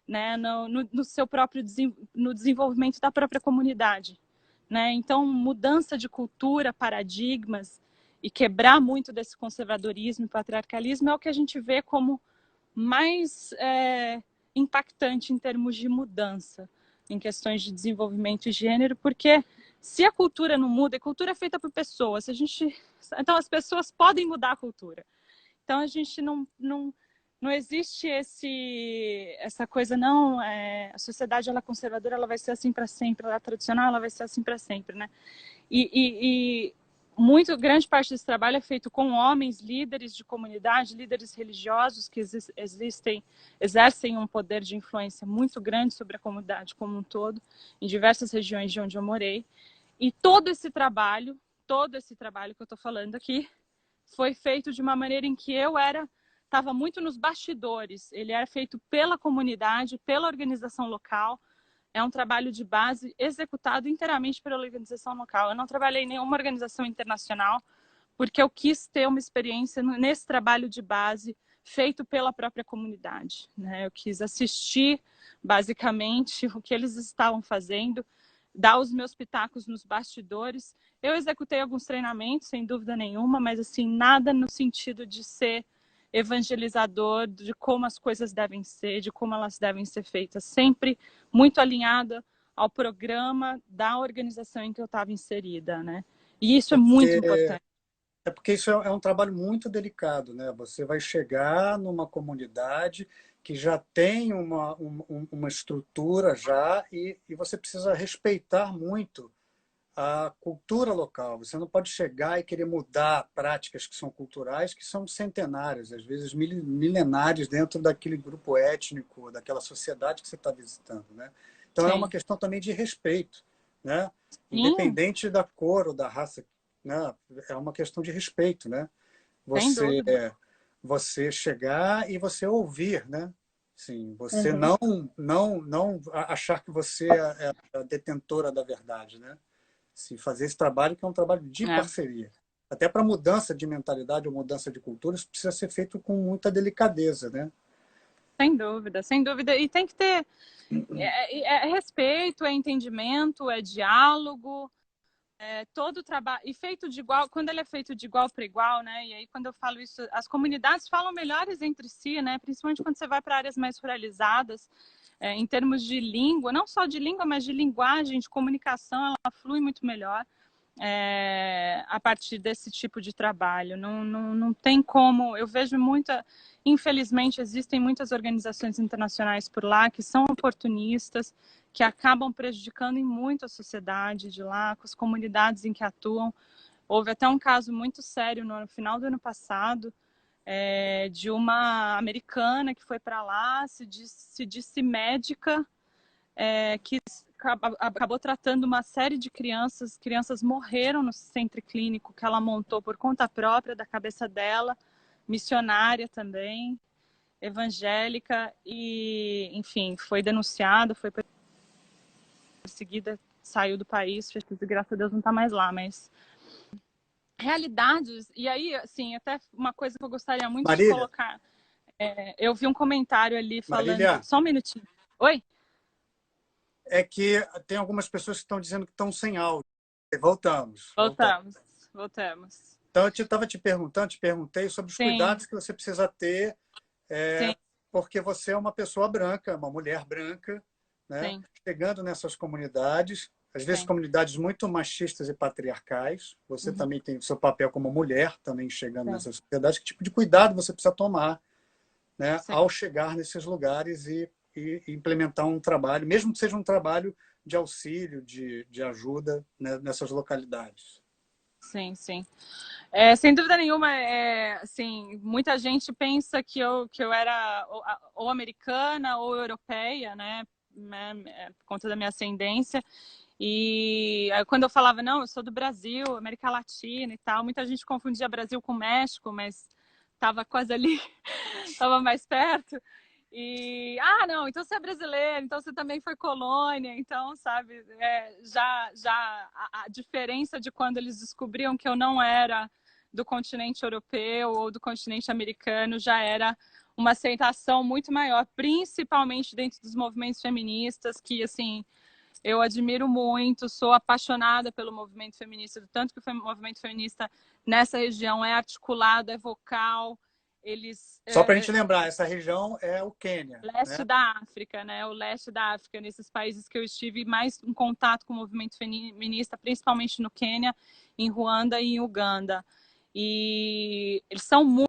né? No seu próprio no desenvolvimento da própria comunidade, né? Então, mudança de cultura, paradigmas e quebrar muito desse conservadorismo e patriarcalismo é o que a gente vê como mais impactante em termos de mudança, em questões de desenvolvimento e gênero, porque se a cultura não muda, a cultura é feita por pessoas, então as pessoas podem mudar a cultura. Então a gente não existe essa coisa, não, a sociedade ela é conservadora, ela vai ser assim para sempre, ela é tradicional, ela vai ser assim para sempre, né? E muito grande parte desse trabalho é feito com homens, líderes de comunidade, líderes religiosos que exercem um poder de influência muito grande sobre a comunidade como um todo, em diversas regiões de onde eu morei. E todo esse trabalho que eu estou falando aqui, foi feito de uma maneira em que eu estava muito nos bastidores. Ele era feito pela comunidade, pela organização local. É um trabalho de base executado inteiramente pela organização local. Eu não trabalhei em nenhuma organização internacional, porque eu quis ter uma experiência nesse trabalho de base feito pela própria comunidade, né? Eu quis assistir, basicamente, o que eles estavam fazendo, dar os meus pitacos nos bastidores. Eu executei alguns treinamentos, sem dúvida nenhuma, mas assim, nada no sentido de ser evangelizador, de como as coisas devem ser, de como elas devem ser feitas, sempre muito alinhada ao programa da organização em que eu estava inserida, né? E isso é muito importante. É porque isso é um trabalho muito delicado, né? Você vai chegar numa comunidade que já tem uma estrutura já e você precisa respeitar muito a cultura local. Você não pode chegar e querer mudar práticas que são culturais, que são centenárias, às vezes milenares dentro daquele grupo étnico, daquela sociedade que você está visitando, né? Então, é uma questão também de respeito, né? Independente da cor ou da raça, né? É uma questão de respeito, né? Você chegar e você ouvir, né? Sim, você não achar que você é a detentora da verdade, né? Se fazer esse trabalho, que é um trabalho de parceria. Até para mudança de mentalidade ou mudança de cultura, isso precisa ser feito com muita delicadeza, né? Sem dúvida, sem dúvida. E tem que ter respeito, é entendimento, é diálogo, todo o trabalho. E feito de igual, quando ele é feito de igual para igual, né? E aí, quando eu falo isso, as comunidades falam melhores entre si, né? Principalmente quando você vai para áreas mais ruralizadas, em termos de língua, não só de língua, mas de linguagem, de comunicação, ela flui muito melhor. A partir desse tipo de trabalho. Não tem como. Eu vejo muita. Infelizmente, existem muitas organizações internacionais por lá que são oportunistas, que acabam prejudicando em muito a sociedade de lá, com as comunidades em que atuam. Houve até um caso muito sério no final do ano passado, de uma americana que foi para lá, se disse médica, que acabou tratando uma série de crianças. Crianças morreram no centro clínico que ela montou por conta própria, da cabeça dela, missionária também, evangélica, e, enfim, foi denunciada, foi perseguida, saiu do país, graças a Deus não está mais lá, mas realidades. E aí, assim, até uma coisa que eu gostaria muito de Marília, colocar, eu vi um comentário ali falando, Marília, só um minutinho. Oi? é que tem algumas pessoas que estão dizendo que estão sem áudio. Voltamos, voltamos. Voltamos. Então, eu estava te perguntei sobre os Sim, cuidados que você precisa ter, sim, porque você é uma pessoa branca, uma mulher branca, né? sim, Chegando nessas comunidades, às vezes sim. comunidades muito machistas e patriarcais. Você Uhum, também tem o seu papel como mulher, também chegando sim, nessas sociedades. Que tipo de cuidado você precisa tomar, né, sim. ao chegar nesses lugares e implementar um trabalho, mesmo que seja um trabalho de auxílio, de ajuda, né, nessas localidades? Sim, sim. Sem dúvida nenhuma, assim, muita gente pensa que eu era ou americana ou europeia, né, por conta da minha ascendência. E aí, quando eu falava, não, eu sou do Brasil, América Latina e tal, muita gente confundia Brasil com México, mas estava quase ali, estava mais perto. Não, então você é brasileiro, então você também foi colônia, então, sabe, já a diferença de quando eles descobriam que eu não era do continente europeu ou do continente americano já era uma aceitação muito maior, principalmente dentro dos movimentos feministas, que, assim, eu admiro muito, sou apaixonada pelo movimento feminista, do tanto que o movimento feminista nessa região é articulado, é vocal, eles Só para a gente lembrar, essa região é o Quênia, leste né? da África, né? O leste da África, nesses países que eu estive mais em contato com o movimento feminista, principalmente no Quênia, em Ruanda e em Uganda. E eles são muito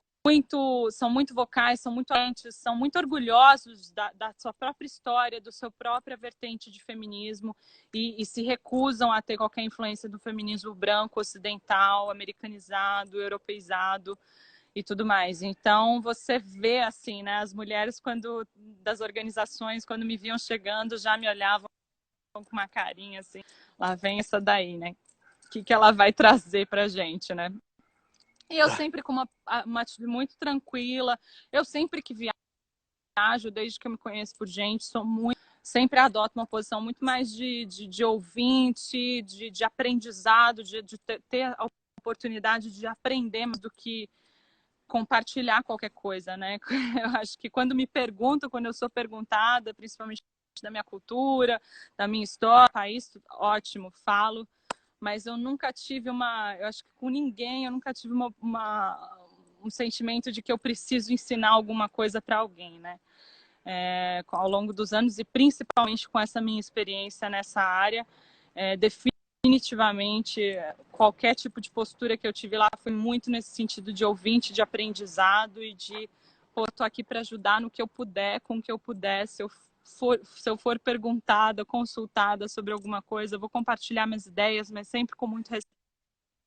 vocais, são muito entes, são muito orgulhosos da sua própria história, do seu própria vertente de feminismo e se recusam a ter qualquer influência do feminismo branco, ocidental, americanizado, europeizado e tudo mais. Então você vê assim, né, as mulheres quando das organizações quando me viam chegando já me olhavam com uma carinha assim, lá vem essa daí, né? O que ela vai trazer pra gente, né? E eu sempre com uma atitude muito tranquila, eu sempre que viajo, desde que eu me conheço por gente, sempre adoto uma posição muito mais de ouvinte, de aprendizado, de ter a oportunidade de aprender mais do que compartilhar qualquer coisa, né? Eu acho que quando me perguntam, quando eu sou perguntada, principalmente da minha cultura, da minha história, país, ótimo, falo, mas eu nunca tive eu acho que com ninguém, eu nunca tive um sentimento de que eu preciso ensinar alguma coisa para alguém, né? Ao longo dos anos e principalmente com essa minha experiência nessa área, definitivamente qualquer tipo de postura que eu tive lá foi muito nesse sentido de ouvinte, de aprendizado e de, pô, tô aqui para ajudar no que eu puder, com o que eu puder, se eu for perguntada, consultada sobre alguma coisa, eu vou compartilhar minhas ideias, mas sempre com muito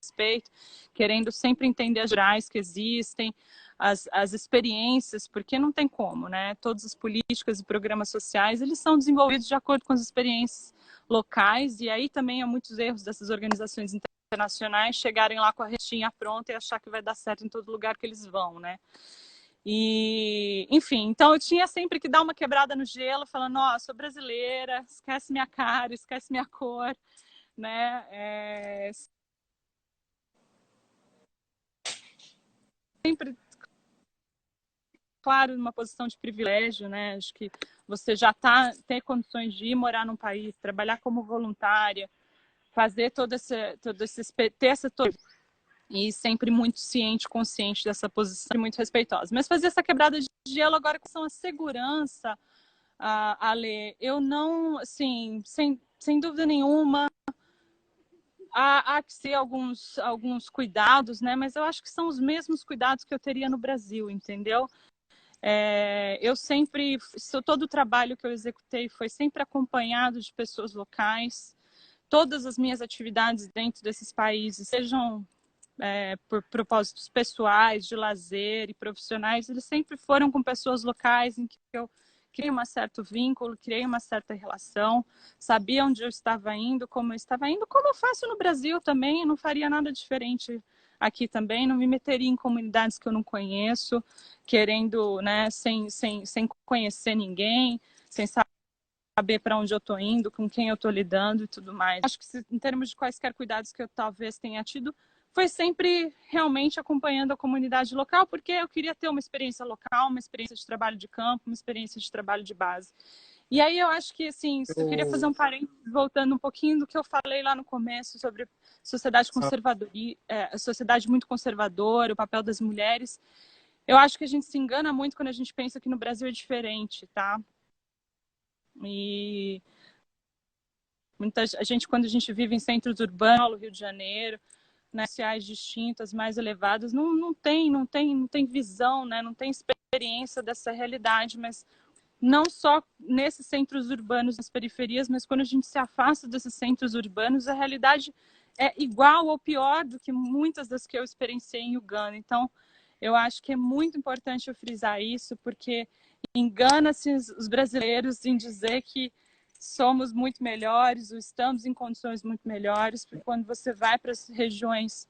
respeito, querendo sempre entender as gerais que existem, as experiências, porque não tem como, né? Todas as políticas e programas sociais, eles são desenvolvidos de acordo com as experiências locais, e aí também há muitos erros dessas organizações internacionais chegarem lá com a restinha pronta e achar que vai dar certo em todo lugar que eles vão, né? E, enfim, então eu tinha sempre que dar uma quebrada no gelo, falando, ó, sou brasileira, esquece minha cara, esquece minha cor, né? Sempre claro, numa posição de privilégio, né? Acho que você já tem condições de ir morar num país, trabalhar como voluntária, fazer ter essa e sempre muito ciente, consciente dessa posição e muito respeitosa. Mas fazer essa quebrada de gelo agora com a segurança, Ale, eu não, assim, sem dúvida nenhuma, há que ser alguns cuidados, né? Mas eu acho que são os mesmos cuidados que eu teria no Brasil, entendeu? Eu sempre, todo o trabalho que eu executei foi sempre acompanhado de pessoas locais. Todas as minhas atividades dentro desses países, sejam por propósitos pessoais, de lazer e profissionais, eles sempre foram com pessoas locais em que eu criei um certo vínculo, criei uma certa relação, sabia onde eu estava indo, como eu faço no Brasil também, eu não faria nada diferente aqui também, não me meteria em comunidades que eu não conheço, querendo, né, sem conhecer ninguém, sem saber para onde eu estou indo, com quem eu estou lidando e tudo mais. Acho que em termos de quaisquer cuidados que eu talvez tenha tido, foi sempre realmente acompanhando a comunidade local, porque eu queria ter uma experiência local, uma experiência de trabalho de campo, uma experiência de trabalho de base. E aí eu acho que, assim, eu queria fazer um parênteses, voltando um pouquinho do que eu falei lá no começo sobre sociedade conservadora, sociedade muito conservadora, o papel das mulheres. Eu acho que a gente se engana muito quando a gente pensa que no Brasil é diferente, tá? E a gente, quando a gente vive em centros urbanos, Rio de Janeiro, nas sociais distintas, mais elevadas, não tem visão, né? Não tem experiência dessa realidade, mas não só nesses centros urbanos, nas periferias, mas quando a gente se afasta desses centros urbanos, a realidade é igual ou pior do que muitas das que eu experienciei em Uganda. Então, eu acho que é muito importante eu frisar isso, porque engana-se os brasileiros em dizer que somos muito melhores, ou estamos em condições muito melhores, porque quando você vai para as regiões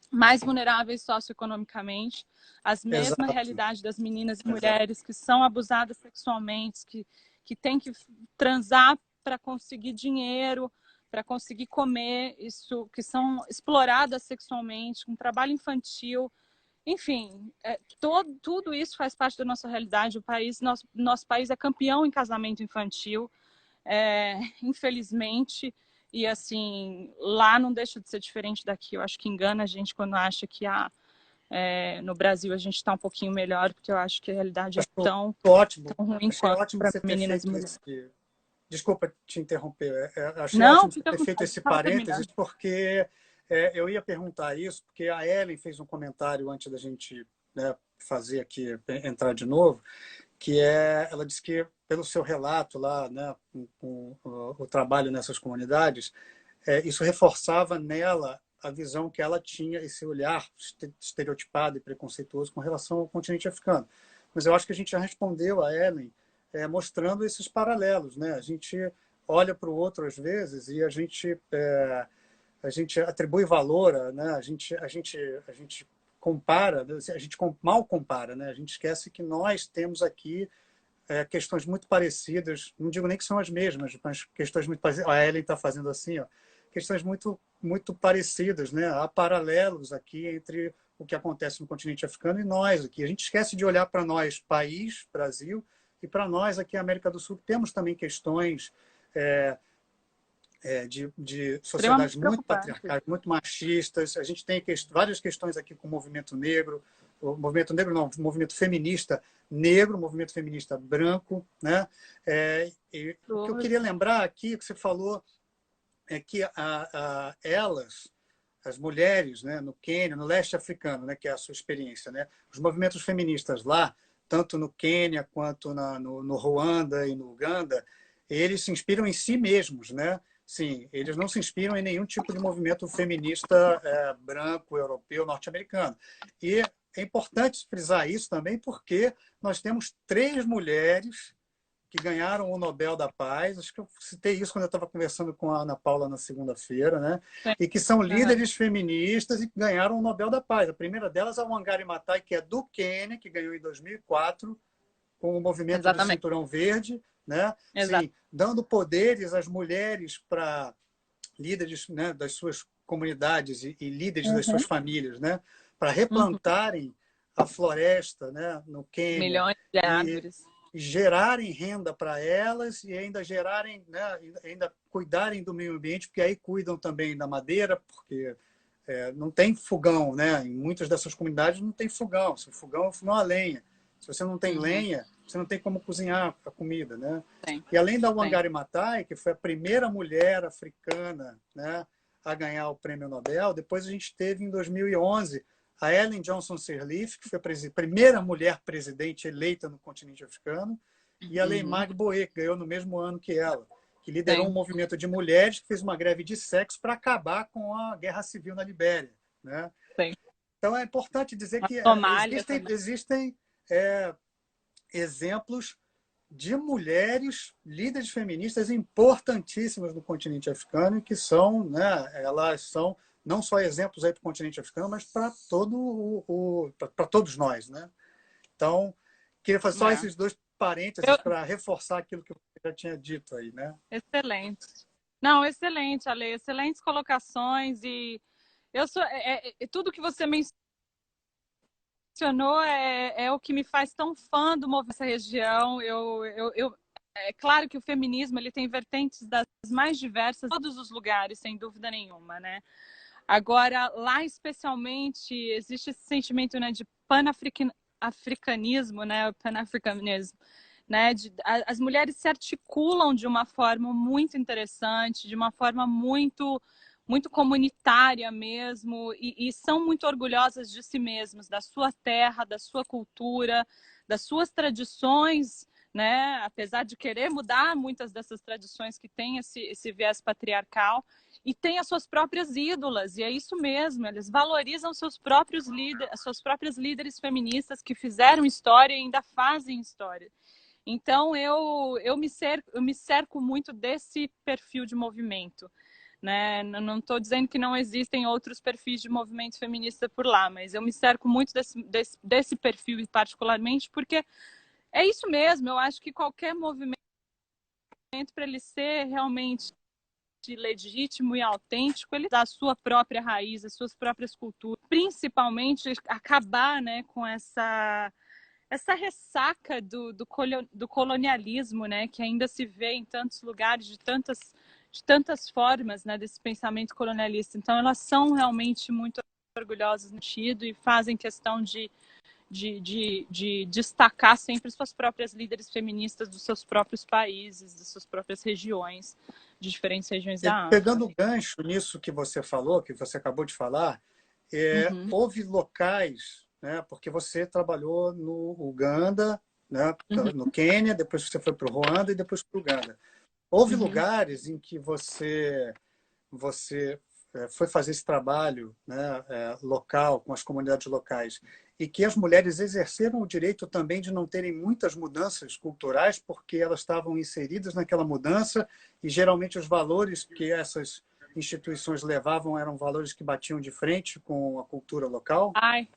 mais vulneráveis socioeconomicamente, as mesmas realidades das meninas e mulheres que são abusadas sexualmente, que têm que transar para conseguir dinheiro, para conseguir comer, isso, que são exploradas sexualmente, com trabalho infantil, enfim, tudo isso faz parte da nossa realidade. Nosso país é campeão em casamento infantil, infelizmente, e assim, lá não deixa de ser diferente daqui. Eu acho que engana a gente quando acha que no Brasil a gente está um pouquinho melhor, porque eu acho que a realidade é tão ruim quanto para meninas e mulheres. Desculpa te interromper. Achei Não, ótimo ter feito esse parênteses, porque eu ia perguntar isso, porque a Ellen fez um comentário antes da gente, né, fazer aqui, entrar de novo, que ela disse que, pelo seu relato lá, né, com o trabalho nessas comunidades, isso reforçava nela a visão que ela tinha, esse olhar estereotipado e preconceituoso com relação ao continente africano. Mas eu acho que a gente já respondeu a Ellen mostrando esses paralelos, né? A gente olha para o outro às vezes e a gente atribui valor, né? A gente compara, a gente mal compara, né? A gente esquece que nós temos aqui questões muito parecidas, não digo nem que são as mesmas, mas questões muito parecidas. A Ellen está fazendo assim, ó, questões muito parecidas, né? Há paralelos aqui entre o que acontece no continente africano e nós aqui. A gente esquece de olhar para nós, país, Brasil, e para nós aqui, América do Sul, temos também questões de sociedades muito patriarcais, muito machistas. A gente tem várias questões aqui com o movimento negro não, o movimento feminista negro, o movimento feminista branco, né? E o que eu queria lembrar aqui, que você falou, é que elas, as mulheres, né, no Quênia, no leste africano, né, que é a sua experiência, né? Os movimentos feministas lá, tanto no Quênia quanto no Ruanda e no Uganda, eles se inspiram em si mesmos, né? Sim, eles não se inspiram em nenhum tipo de movimento feminista branco, europeu, norte-americano. E é importante frisar isso também porque nós temos 3 mulheres que ganharam o Nobel da Paz. Acho que eu citei isso quando eu estava conversando com a Ana Paula na segunda-feira, né? E que são líderes feministas e que ganharam o Nobel da Paz. A primeira delas é a Wangari Maathai, que é do Quênia, que ganhou em 2004 com o movimento do Cinturão Verde, né? Sim, dando poderes às mulheres para líderes, né, das suas comunidades e líderes das suas famílias, né? Para replantarem a floresta, né, no Quênia, Milhões de e árvores. gerarem renda para elas e ainda gerarem, né, ainda cuidarem do meio ambiente, porque aí cuidam também da madeira, porque não tem fogão, né? Em muitas dessas comunidades não tem fogão. Se o fogão é fogão a lenha. Se você não tem lenha, você não tem como cozinhar a comida, né? Sim. E além da Wangari Maathai, que foi a primeira mulher africana, né, a ganhar o prêmio Nobel, depois a gente teve em 2011 a Ellen Johnson Sirleaf, que foi a primeira mulher presidente eleita no continente africano, e a Leymah Gbowee, que ganhou no mesmo ano que ela, que liderou um movimento de mulheres que fez uma greve de sexo para acabar com a guerra civil na Libéria, né? Sim. Então é importante dizer que existem exemplos de mulheres líderes feministas importantíssimas no continente africano e que são, né, elas são não só exemplos aí para o continente africano, mas para para todos nós, né? Então, queria fazer só esses dois parênteses para reforçar aquilo que você já tinha dito aí, né? Excelente. Não, excelente, Ale, excelentes colocações e eu sou tudo que você mencionou é o que me faz tão fã do movimento dessa região. É claro que o feminismo ele tem vertentes das mais diversas em todos os lugares, sem dúvida nenhuma, né? Agora, lá especialmente, existe esse sentimento, né, de pan-africanismo, né, pan-africanismo, né, as mulheres se articulam de uma forma muito interessante, de uma forma muito comunitária mesmo, e são muito orgulhosas de si mesmas, da sua terra, da sua cultura, das suas tradições, né? Apesar de querer mudar muitas dessas tradições que têm esse viés patriarcal, e tem as suas próprias ídolas, e é isso mesmo, eles valorizam seus próprios líderes, as suas próprias líderes feministas que fizeram história e ainda fazem história. Então, eu me cerco muito desse perfil de movimento. Né? Não estou dizendo que não existem outros perfis de movimento feminista por lá, mas eu me cerco muito desse perfil particularmente, porque é isso mesmo, eu acho que qualquer movimento, para ele ser realmente legítimo e autêntico, ele dá a sua própria raiz, as suas próprias culturas, principalmente acabar, né, com essa ressaca do colonialismo, né, que ainda se vê em tantos lugares, de tantas formas, né, desse pensamento colonialista. Então, elas são realmente muito orgulhosas no sentido e fazem questão de destacar sempre suas próprias líderes feministas dos seus próprios países, das suas próprias regiões, de diferentes regiões da África. Pegando o gancho nisso que você falou, que você acabou de falar, houve locais, né, porque você trabalhou no Uganda, né, no Quênia, depois você foi para o Ruanda e depois para o Uganda. Houve lugares em que você foi fazer esse trabalho, né, local, com as comunidades locais, e que as mulheres exerceram o direito também de não terem muitas mudanças culturais, porque elas estavam inseridas naquela mudança e geralmente os valores que essas instituições levavam eram valores que batiam de frente com a cultura local? Ai,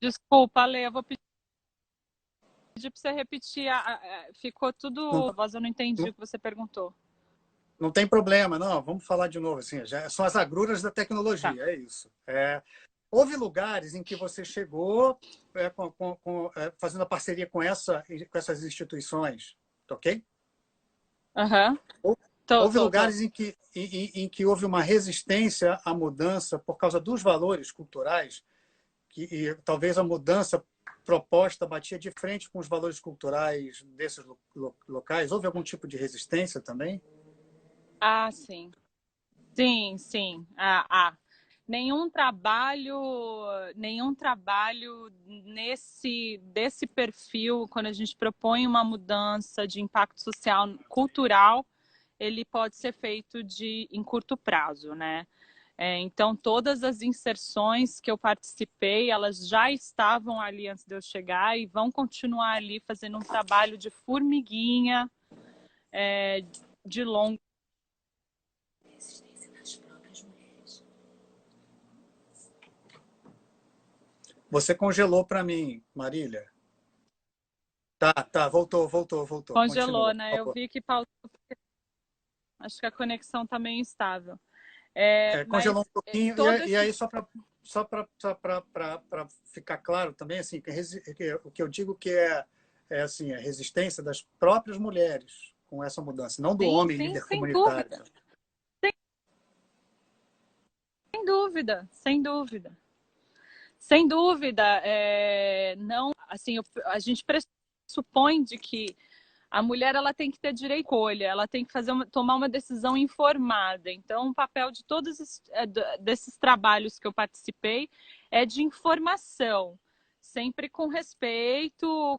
desculpa, Ale, eu vou pedir para você repetir. Ficou tudo... Eu não entendi o que você perguntou. Não tem problema, não. Vamos falar de novo. Assim, são as agruras da tecnologia, tá. É isso. Houve lugares em que você chegou fazendo a parceria com essas instituições, ok? Houve lugares em que houve uma resistência à mudança por causa dos valores culturais, e talvez a mudança proposta batia de frente com os valores culturais desses locais. Houve algum tipo de resistência também? Ah, sim. Sim. Nenhum trabalho desse perfil, quando a gente propõe uma mudança de impacto social, cultural, ele pode ser feito em curto prazo, né? Então, todas as inserções que eu participei, elas já estavam ali antes de eu chegar e vão continuar ali fazendo um trabalho de formiguinha, de longo. Você congelou para mim, Marília. Tá, voltou. Congelou, continua, né? Eu vi que pausou. Acho que a conexão está meio instável. Congelou um pouquinho. E aí, só para só para ficar claro também, assim, o que eu digo que assim, a resistência das próprias mulheres com essa mudança, não do Sim, homem sim, líder sem comunitário. dúvida. Sem dúvida, sem dúvida. Sem dúvida, não, assim, a gente pressupõe de que a mulher ela tem que ter direito à escolha, ela tem que tomar uma decisão informada. Então, o papel de todos desses trabalhos que eu participei é de informação, sempre com respeito,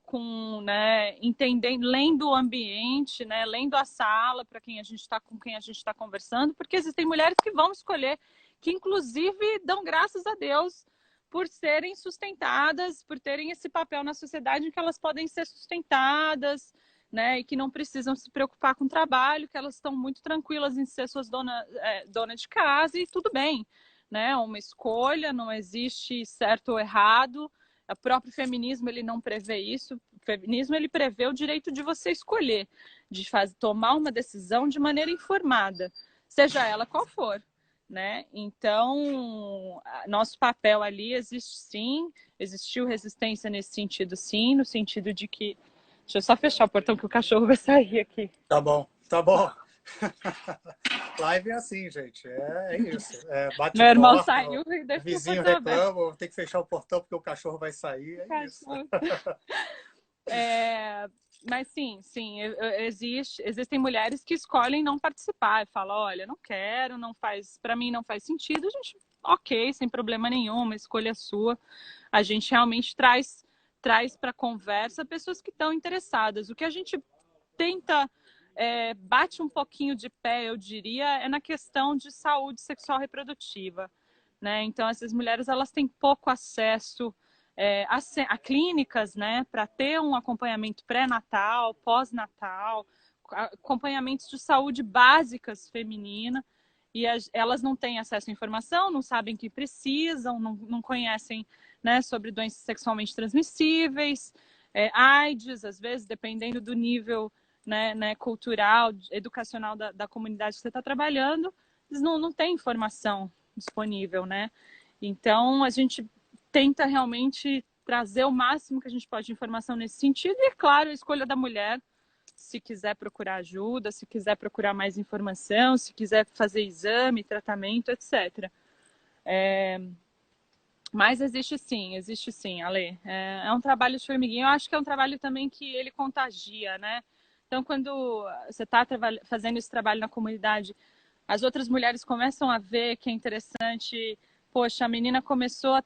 né, entendendo, lendo o ambiente, né, lendo a sala para quem a gente está com quem a gente está conversando, porque existem mulheres que vão escolher, que inclusive dão graças a Deus por serem sustentadas, por terem esse papel na sociedade em que elas podem ser sustentadas, né, e que não precisam se preocupar com o trabalho, que elas estão muito tranquilas em ser suas dona de casa e tudo bem, né? Uma escolha, não existe certo ou errado. O próprio feminismo ele não prevê isso. O feminismo ele prevê o direito de você escolher, de tomar uma decisão de maneira informada, seja ela qual for. Né? Então, nosso papel ali existe sim, existiu resistência nesse sentido sim, no sentido de que... Deixa eu só fechar o portão que o cachorro vai sair aqui. Tá bom, tá bom. Live é assim, gente, é isso. Bate Meu irmão porta, saiu e o deixou o vizinho portão aberto. reclama, tem que fechar o portão porque o cachorro vai sair, é isso. Mas sim, existem mulheres que escolhem não participar e falam, olha, não quero, não faz, para mim não faz sentido. A gente, ok, sem problema nenhum, uma escolha sua. A gente realmente traz para a conversa pessoas que estão interessadas. O que a gente tenta bate um pouquinho de pé, eu diria, é na questão de saúde sexual reprodutiva, né? Então essas mulheres elas têm pouco acesso a clínicas, né, para ter um acompanhamento pré-natal, pós-natal, acompanhamentos de saúde básicas feminina, e elas não têm acesso à informação, não sabem que precisam, não conhecem, né, sobre doenças sexualmente transmissíveis, AIDS, às vezes, dependendo do nível, né, cultural, educacional da comunidade que você está trabalhando, eles não têm informação disponível, né? Então, a gente tenta realmente trazer o máximo que a gente pode de informação nesse sentido. E, é claro, a escolha da mulher, se quiser procurar ajuda, se quiser procurar mais informação, se quiser fazer exame, tratamento, etc. Mas existe sim, Ale. É um trabalho de formiguinha. Eu acho que é um trabalho também que ele contagia, né? Então, quando você está fazendo esse trabalho na comunidade, as outras mulheres começam a ver que é interessante. Poxa, a menina começou a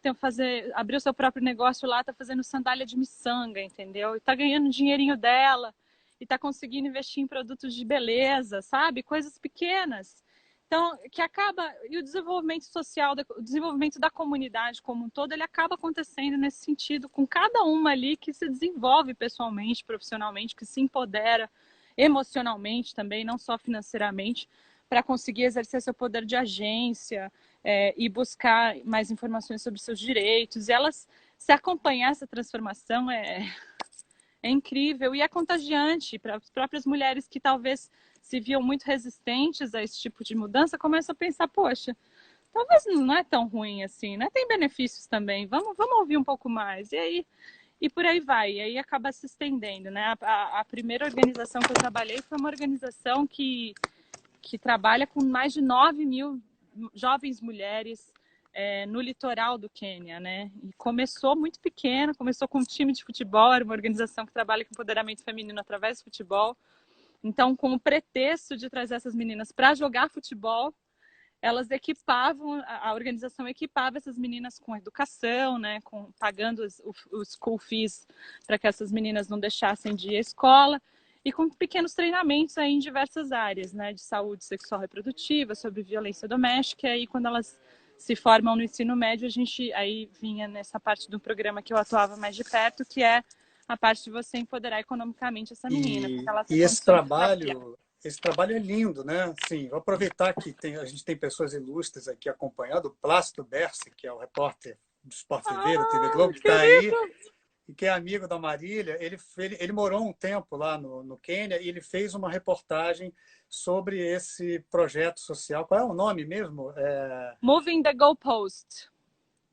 abriu seu próprio negócio lá, tá fazendo sandália de miçanga, entendeu? E tá ganhando o dinheirinho dela, e tá conseguindo investir em produtos de beleza, sabe? Coisas pequenas. Então, que acaba, e o desenvolvimento social, o desenvolvimento da comunidade como um todo, ele acaba acontecendo nesse sentido, com cada uma ali que se desenvolve pessoalmente, profissionalmente, que se empodera emocionalmente também, não só financeiramente, para conseguir exercer seu poder de agência e buscar mais informações sobre seus direitos. E elas, se acompanhar essa transformação, é incrível e é contagiante para as próprias mulheres que talvez se viam muito resistentes a esse tipo de mudança, começam a pensar, poxa, talvez não é tão ruim assim, né? Tem benefícios também, vamos ouvir um pouco mais. E por aí vai, e aí acaba se estendendo, né? A primeira organização que eu trabalhei foi uma organização que trabalha com mais de 9 mil jovens mulheres no litoral do Quênia, né? E começou muito pequena, começou com um time de futebol, era uma organização que trabalha com empoderamento feminino através do futebol. Então, com o pretexto de trazer essas meninas para jogar futebol, elas equipavam, a organização equipava essas meninas com educação, né? Pagando os school fees para que essas meninas não deixassem de ir à escola, e com pequenos treinamentos aí em diversas áreas, né? De saúde sexual reprodutiva, sobre violência doméstica, e aí quando elas se formam no ensino médio, a gente aí vinha nessa parte do programa que eu atuava mais de perto, que é a parte de você empoderar economicamente essa menina. E esse trabalho é lindo, né? Sim, vou aproveitar que a gente tem pessoas ilustres aqui acompanhando. O Plácido Berce, que é o repórter do Sport TV, da TV Globo, que está aí, e que é amigo da Marília. Ele morou um tempo lá no Quênia e ele fez uma reportagem sobre esse projeto social. Qual é o nome mesmo? Moving the Goalpost.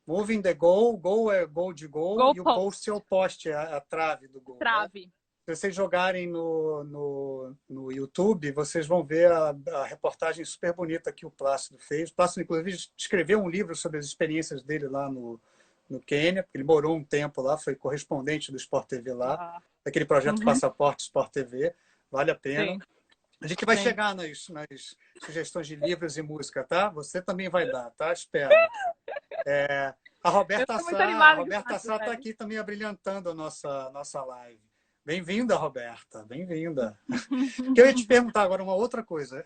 Moving the goal, goal é gol de gol, Goal e o post. post é o poste, a trave do gol. Trave. Né? Se vocês jogarem no YouTube, vocês vão ver a reportagem super bonita que o Plácido fez. O Plácido, inclusive, escreveu um livro sobre as experiências dele lá no Quênia, porque ele morou um tempo lá, foi correspondente do Sport TV lá, daquele projeto Passaporte Sport TV. Vale a pena. Sim. A gente vai Sim. chegar nas sugestões de livros e música, tá? Você também vai dar, tá? Espera. A Roberta Sá está aqui também abrilhantando a nossa live. Bem-vinda, Roberta. Bem-vinda. Eu ia te perguntar agora uma outra coisa.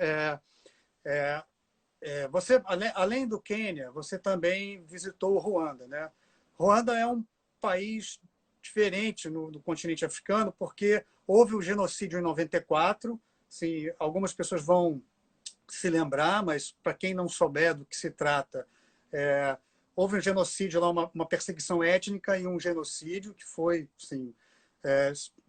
Você, além do Quênia, você também visitou o Ruanda, né? Ruanda é um país diferente no continente africano, porque houve o genocídio em 94. Sim, algumas pessoas vão se lembrar, mas para quem não souber do que se trata, houve um genocídio lá, uma perseguição étnica e um genocídio que foi, assim,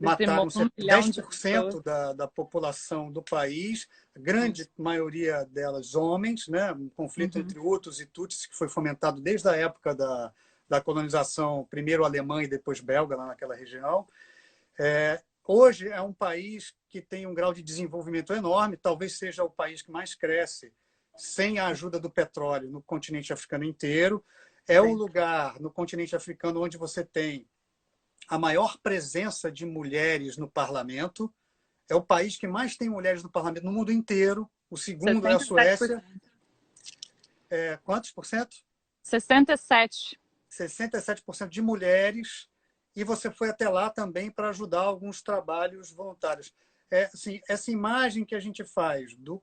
mataram 10% da população do país, a grande maioria delas homens, né? Um conflito entre Hutus e Tutsis que foi fomentado desde a época da colonização, primeiro alemã e depois belga, lá naquela região. Hoje é um país que tem um grau de desenvolvimento enorme, talvez seja o país que mais cresce sem a ajuda do petróleo no continente africano inteiro. É o lugar no continente africano onde você tem a maior presença de mulheres no parlamento. É o país que mais tem mulheres no parlamento no mundo inteiro. O segundo 77%. É a Suécia. Quantos por cento? 67%. 67% de mulheres. E você foi até lá também para ajudar alguns trabalhos voluntários. Assim, essa imagem que a gente faz do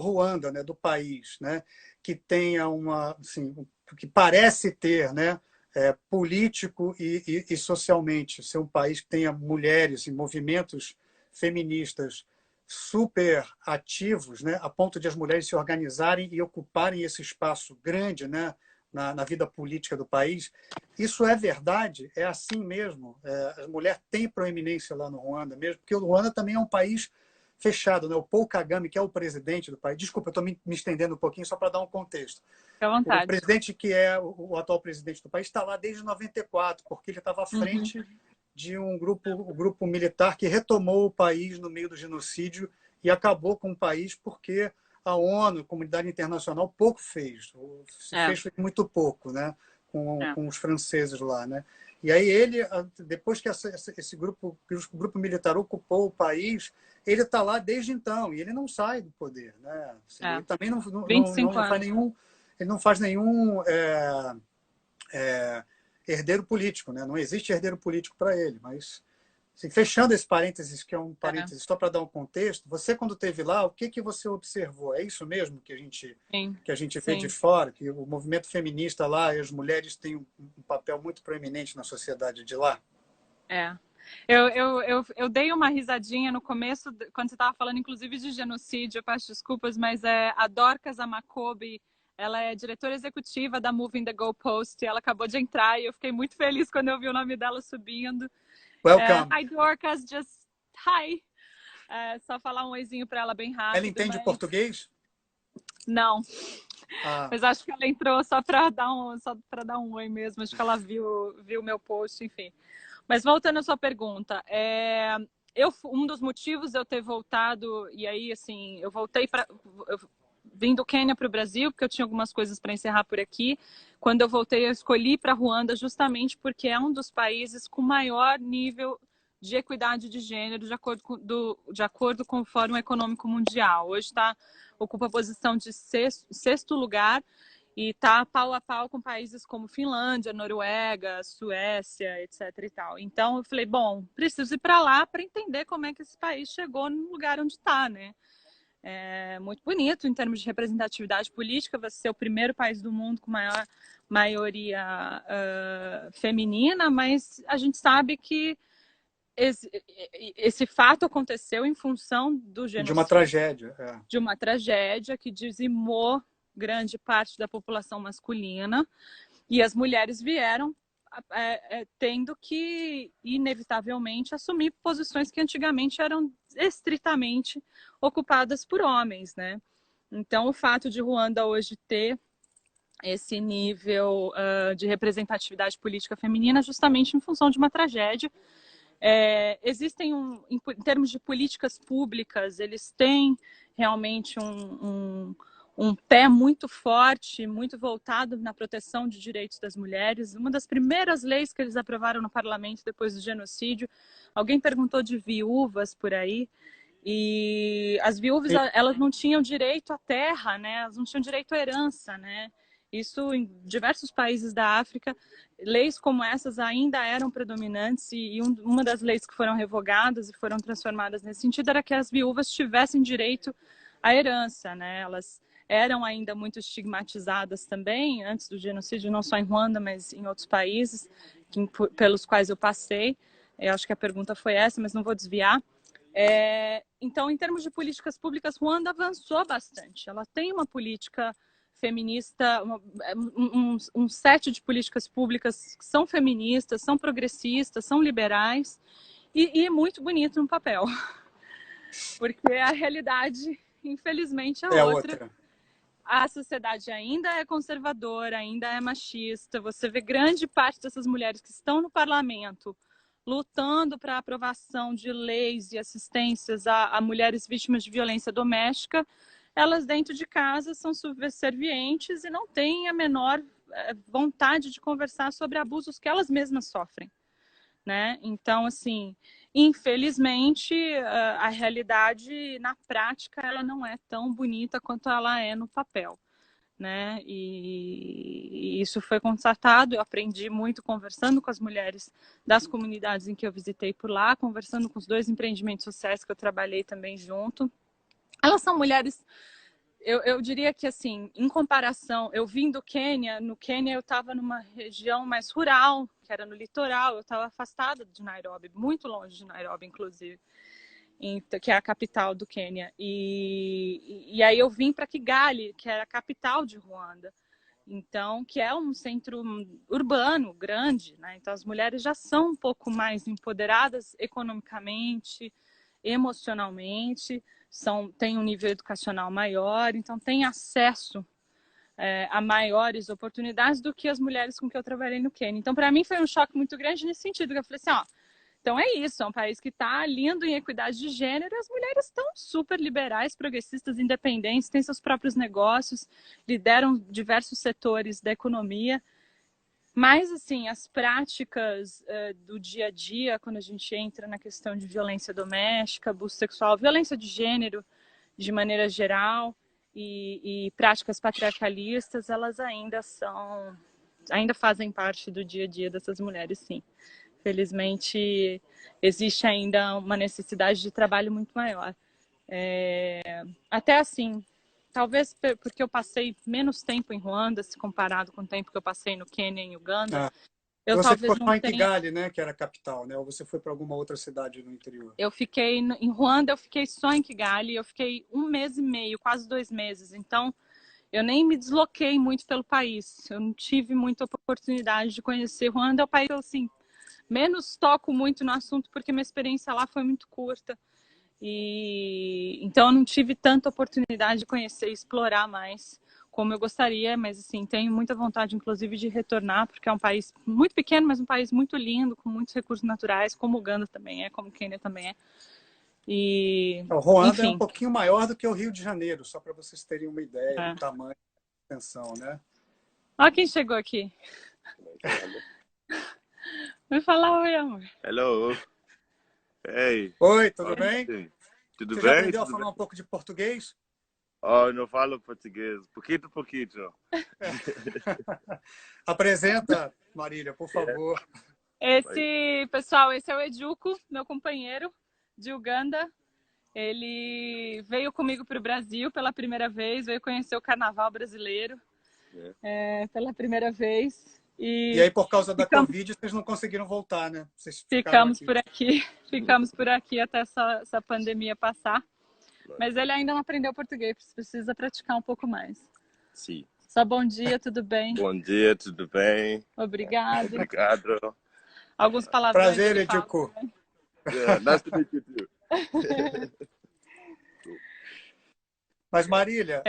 Ruanda, né, do país, né, que tenha que parece ter, né, político e socialmente, ser um país que tenha mulheres e movimentos feministas super ativos, né, a ponto de as mulheres se organizarem e ocuparem esse espaço grande, né, na vida política do país. Isso é verdade? É assim mesmo? A mulher tem proeminência lá no Ruanda mesmo? Porque o Ruanda também é um país fechado, né? O Paul Kagame, que é o presidente do país... Desculpa, eu estou me estendendo um pouquinho só para dar um contexto. Fique à vontade. O presidente, que é o atual presidente do país, está lá desde 94, porque ele estava à frente de um grupo militar que retomou o país no meio do genocídio e acabou com o país porque a ONU, a comunidade internacional, pouco fez. Fez muito pouco, né? Com os franceses lá, né? E aí ele, depois que esse grupo militar ocupou o país, ele está lá desde então e ele não sai do poder, né? Ele também não faz nenhum herdeiro político, né? Não existe herdeiro político para ele, mas assim, fechando esse parênteses, que é um parênteses só para dar um contexto, você quando esteve lá, o que você observou? É isso mesmo que a gente vê de fora, que o movimento feminista lá e as mulheres têm um papel muito proeminente na sociedade de lá? Eu dei uma risadinha no começo, quando você estava falando, inclusive, de genocídio, eu peço desculpas, mas a Dorcas Amakobi, ela é diretora executiva da Moving the Goalpost, e ela acabou de entrar e eu fiquei muito feliz quando eu vi o nome dela subindo. Welcome. Hi, Dorcas, just hi. Só falar um oizinho para ela bem rápido. Ela entende português? Não. Mas acho que ela entrou só para dar um oi mesmo. Acho que ela viu o meu post, enfim. Mas voltando à sua pergunta, um dos motivos de eu ter voltado, e aí, assim, eu vim do Quênia para o Brasil, porque eu tinha algumas coisas para encerrar por aqui. Quando eu voltei, eu escolhi para Ruanda justamente porque é um dos países com maior nível de equidade de gênero, de acordo com o Fórum Econômico Mundial. Hoje ocupa a posição de sexto lugar e está pau a pau com países como Finlândia, Noruega, Suécia, etc. e tal. Então, eu falei, bom, preciso ir para lá para entender como é que esse país chegou no lugar onde está, né? É muito bonito em termos de representatividade política, vai ser o primeiro país do mundo com maior maioria feminina, mas a gente sabe que esse fato aconteceu em função do genocídio. De uma tragédia. De uma tragédia que dizimou grande parte da população masculina e as mulheres vieram tendo que, inevitavelmente, assumir posições que antigamente eram estritamente ocupadas por homens, né? Então, o fato de Ruanda hoje ter esse nível de representatividade política feminina justamente em função de uma tragédia. Existem, em termos de políticas públicas, eles têm realmente um pé muito forte, muito voltado na proteção de direitos das mulheres. Uma das primeiras leis que eles aprovaram no parlamento depois do genocídio, alguém perguntou de viúvas por aí, e as viúvas, elas não tinham direito à terra, né? Elas não tinham direito à herança, né? Isso em diversos países da África, leis como essas ainda eram predominantes, e uma das leis que foram revogadas e foram transformadas nesse sentido era que as viúvas tivessem direito à herança, né? Elas eram ainda muito estigmatizadas também, antes do genocídio, não só em Ruanda, mas em outros países pelos quais eu passei. Eu acho que a pergunta foi essa, mas não vou desviar. Então, em termos de políticas públicas, Ruanda avançou bastante. Ela tem uma política feminista, um set de políticas públicas que são feministas, são progressistas, são liberais e é muito bonito no papel. Porque a realidade, infelizmente, é outra. A sociedade ainda é conservadora, ainda é machista. Você vê grande parte dessas mulheres que estão no parlamento lutando para a aprovação de leis e assistências a mulheres vítimas de violência doméstica, elas dentro de casa são subservientes e não têm a menor vontade de conversar sobre abusos que elas mesmas sofrem, né? Então, assim, infelizmente, a realidade na prática ela não é tão bonita quanto ela é no papel, né? E isso foi constatado. Eu aprendi muito conversando com as mulheres das comunidades em que eu visitei por lá, conversando com os 2 empreendimentos sociais que eu trabalhei também junto. Elas são mulheres, eu diria que, assim, em comparação, eu vim do Quênia. No Quênia eu estava numa região mais rural, que era no litoral, eu estava afastada de Nairobi, muito longe de Nairobi, inclusive, que é a capital do Quênia. E aí eu vim para Kigali, que era a capital de Ruanda, então, que é um centro urbano grande, né? Então as mulheres já são um pouco mais empoderadas economicamente, emocionalmente, têm um nível educacional maior, então têm acesso a maiores oportunidades do que as mulheres com que eu trabalhei no Quênia. Então, para mim foi um choque muito grande nesse sentido, que eu falei assim, ó, então é isso, é um país que está lindo em equidade de gênero, e as mulheres estão super liberais, progressistas, independentes, têm seus próprios negócios, lideram diversos setores da economia. Mas, assim, as práticas do dia a dia, quando a gente entra na questão de violência doméstica, abuso sexual, violência de gênero, de maneira geral, e práticas patriarcalistas, elas ainda fazem parte do dia a dia dessas mulheres, sim. Felizmente, existe ainda uma necessidade de trabalho muito maior. Até assim, talvez porque eu passei menos tempo em Ruanda, se comparado com o tempo que eu passei no Quênia e em Uganda, eu você talvez ficou não só em tenha... Kigali, né, que era a capital, né? Ou você foi para alguma outra cidade no interior? Eu fiquei em Ruanda, eu fiquei só em Kigali, eu fiquei 1 mês e meio, quase 2 meses. Então, eu nem me desloquei muito pelo país. Eu não tive muita oportunidade de conhecer. Ruanda é o país que eu, assim, menos toco muito no assunto, porque minha experiência lá foi muito curta. Então eu não tive tanta oportunidade de conhecer e explorar mais como eu gostaria, mas assim, tenho muita vontade, inclusive, de retornar, porque é um país muito pequeno, mas um país muito lindo, com muitos recursos naturais, como Uganda também é, como Quênia também é. O Ruanda é um enfim. pouquinho maior do que o Rio de Janeiro, só para vocês terem uma ideia do tamanho da extensão, né? Olha quem chegou aqui. Vai falar oi, amor. Hello. Hey. Oi, tudo bem? Tudo Você bem? já aprendeu a falar um pouco de português? Oh, não falo português. Pouquinho. Apresenta, Marília, por favor. Pessoal, esse é o Ejuco, meu companheiro de Uganda. Ele veio comigo para o Brasil pela primeira vez, veio conhecer o carnaval brasileiro pela primeira vez. E aí, por causa da Covid, vocês não conseguiram voltar, né? Vocês ficamos por aqui até essa pandemia passar. Mas ele ainda não aprendeu português, precisa praticar um pouco mais. Sim. Só bom dia, tudo bem? Bom dia, tudo bem? Obrigado. Obrigado. Alguns palavrões. Prazer, Edico. Yeah, nice to meet you too. Mas, Marília,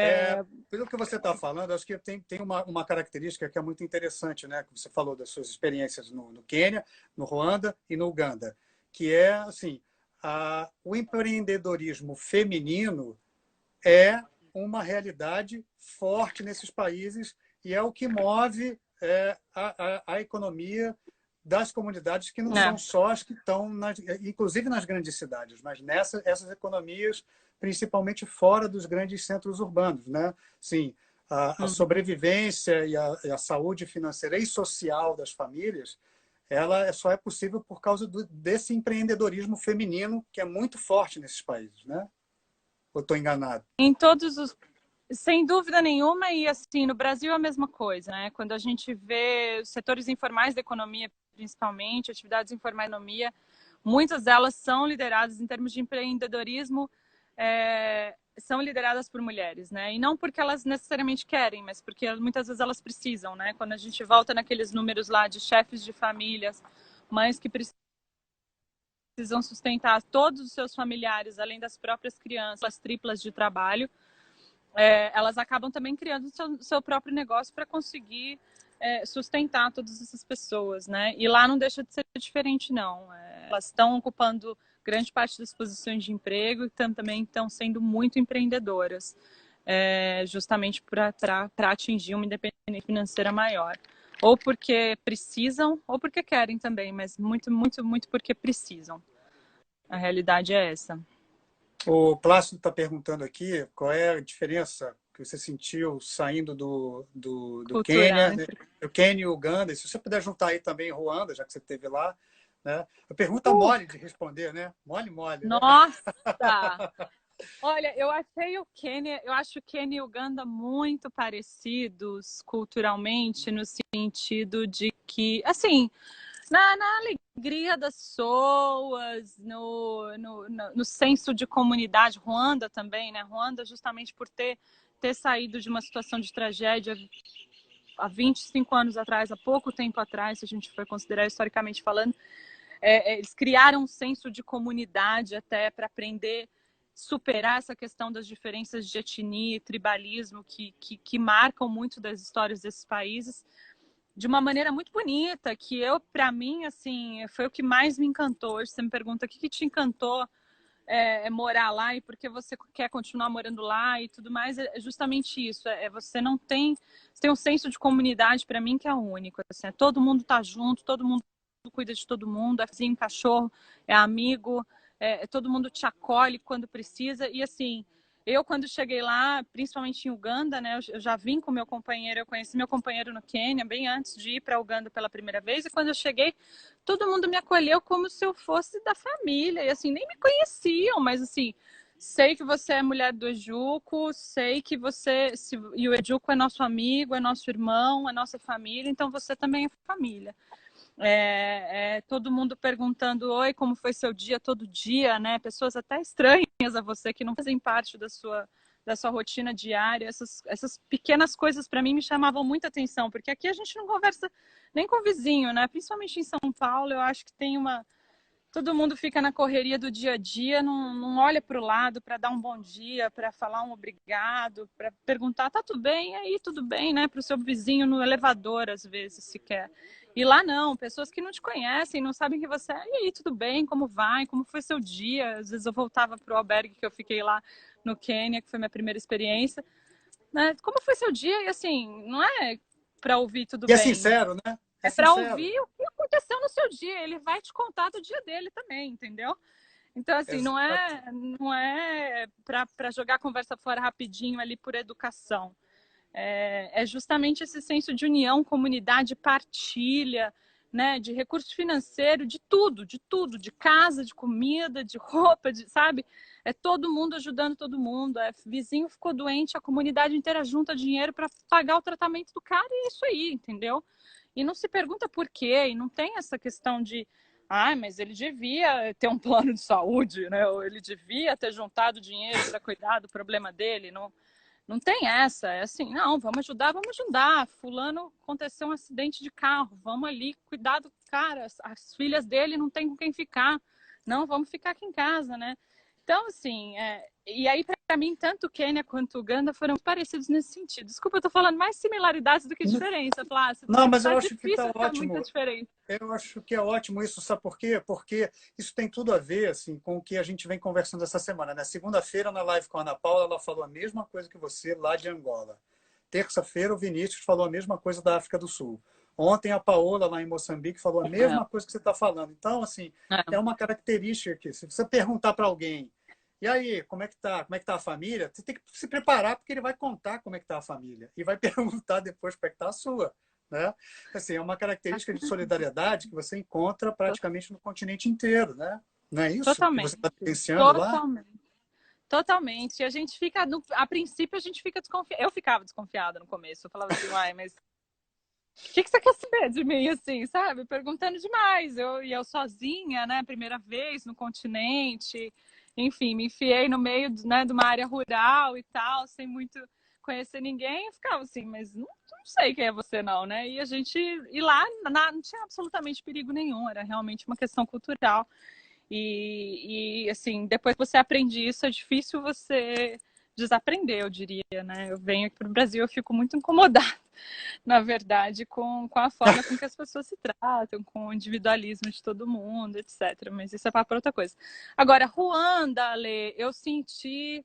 pelo que você está falando, acho que tem uma característica que é muito interessante, né? Que você falou das suas experiências no Quênia, no Ruanda e no Uganda, que é assim, o empreendedorismo feminino é uma realidade forte nesses países e é o que move a economia das comunidades que não são só as que estão, inclusive nas grandes cidades, mas essas economias, principalmente fora dos grandes centros urbanos, né? Sim, a sobrevivência e a saúde financeira e social das famílias, ela só é possível por causa desse empreendedorismo feminino que é muito forte nesses países, né? Ou estou enganado? Em todos os Sem dúvida nenhuma, e assim, no Brasil é a mesma coisa, né? Quando a gente vê os setores informais da economia, principalmente, atividades informais da economia, muitas delas são lideradas em termos de empreendedorismo, são lideradas por mulheres, né? E não porque elas necessariamente querem, mas porque muitas vezes elas precisam, né? Quando a gente volta naqueles números lá de chefes de famílias, mães que precisam sustentar todos os seus familiares, além das próprias crianças, triplas de trabalho, elas acabam também criando seu próprio negócio para conseguir sustentar todas essas pessoas, né? E lá não deixa de ser diferente, não. Elas estão ocupando grande parte das posições de emprego e também estão sendo muito empreendedoras, justamente para atingir uma independência financeira maior. Ou porque precisam, ou porque querem também, mas muito, muito, muito porque precisam. A realidade é essa. O Plácido está perguntando aqui qual é a diferença que você sentiu saindo do Quênia, né? Do Quênia e Uganda. E se você puder juntar aí também Ruanda, já que você esteve lá, né? A pergunta mole de responder, né? Mole, né? Nossa! Olha, eu acho o Quênia e Uganda muito parecidos culturalmente, no sentido de que, assim, na alegria das pessoas, no senso de comunidade. Ruanda também, né? Ruanda, justamente por ter saído de uma situação de tragédia há 25 anos atrás, há pouco tempo atrás, se a gente for considerar historicamente falando, eles criaram um senso de comunidade até para aprender superar essa questão das diferenças de etnia e tribalismo que marcam muito das histórias desses países de uma maneira muito bonita, que para mim, assim, foi o que mais me encantou. Hoje você me pergunta o que te encantou morar lá e por que você quer continuar morando lá e tudo mais, é justamente isso. Você tem um senso de comunidade, para mim, que é único. Assim, todo mundo tá junto, todo mundo cuida de todo mundo, é vizinho, cachorro, é amigo, todo mundo te acolhe quando precisa. E assim, eu quando cheguei lá, principalmente em Uganda, né, eu já vim com meu companheiro, eu conheci meu companheiro no Quênia bem antes de ir para Uganda pela primeira vez, e quando eu cheguei, todo mundo me acolheu como se eu fosse da família, e assim, nem me conheciam, mas assim, sei que você é mulher do Ejuco, sei que e o Ejuco é nosso amigo, é nosso irmão, é nossa família, então você também é família. Todo mundo perguntando, oi, como foi seu dia todo dia, né? Pessoas até estranhas a você, que não fazem parte da sua rotina diária. Essas pequenas coisas para mim me chamavam muita atenção, porque aqui a gente não conversa nem com o vizinho, né? Principalmente em São Paulo, eu acho que tem todo mundo fica na correria do dia a dia, não olha para o lado para dar um bom dia, para falar um obrigado, para perguntar, tá tudo bem? E aí, tudo bem, né? Para o seu vizinho no elevador, às vezes, sequer. E lá não, pessoas que não te conhecem, não sabem que você é. E aí, tudo bem? Como vai? Como foi seu dia? Às vezes eu voltava para o albergue que eu fiquei lá no Quênia, que foi minha primeira experiência. Né? Como foi seu dia? E assim, não é para ouvir tudo bem. É sincero, né? É para ouvir o que aconteceu no seu dia. Ele vai te contar do dia dele também, entendeu? Então, assim, não é para jogar a conversa fora rapidinho ali por educação. É justamente esse senso de união, comunidade, partilha, né, de recurso financeiro, de tudo, de casa, de comida, de roupa, sabe? É todo mundo ajudando todo mundo. Vizinho ficou doente, a comunidade inteira junta dinheiro para pagar o tratamento do cara, e é isso aí, entendeu? E não se pergunta por quê, e não tem essa questão de mas ele devia ter um plano de saúde, né? Ou ele devia ter juntado dinheiro para cuidar do problema dele. Não tem essa. É assim, não, vamos ajudar. Fulano aconteceu um acidente de carro, vamos ali cuidar do cara. As filhas dele não tem com quem ficar. Não, vamos ficar aqui em casa, né? Então, assim, e aí para para mim, tanto o Quênia quanto o Uganda foram parecidos nesse sentido. Desculpa, eu tô falando mais similaridades do que diferença, Plácido. Não, mas eu Tá acho que está difícil achar muita ótimo. diferença. Eu acho que é ótimo isso, sabe por quê? Porque isso tem tudo a ver assim, com o que a gente vem conversando essa semana. Na segunda-feira, na live com a Ana Paula, ela falou a mesma coisa que você lá de Angola. Terça-feira, o Vinícius falou a mesma coisa da África do Sul. Ontem, a Paola, lá em Moçambique, falou a mesma coisa que você está falando. Então, assim, é uma característica que, se você perguntar para alguém, e aí, como é que tá? Como é que tá a família? Você tem que se preparar, porque ele vai contar como é que tá a família. E vai perguntar depois como é que tá a sua. Né? Assim, é uma característica de solidariedade que você encontra praticamente no continente inteiro, né? Não é isso que você Totalmente. está vivenciando lá? Totalmente. Totalmente. E a gente fica, a princípio, a gente fica desconfiada. Eu ficava desconfiada no começo. Eu falava assim, uai, mas o que você quer saber de mim, assim, sabe? Perguntando demais. Eu sozinha, né? Primeira vez no continente. Enfim, me enfiei no meio, né, de uma área rural e tal, sem muito conhecer ninguém. Eu ficava assim, mas não sei quem é você, não, né? E a gente... E lá não tinha absolutamente perigo nenhum. Era realmente uma questão cultural. Assim, depois que você aprende isso, é difícil você desaprender, eu diria, né? Eu venho aqui para o Brasil, eu fico muito incomodada, na verdade, com a forma com que as pessoas se tratam, com o individualismo de todo mundo, etc. Mas isso é para outra coisa. Agora, Ruanda, Ale, eu senti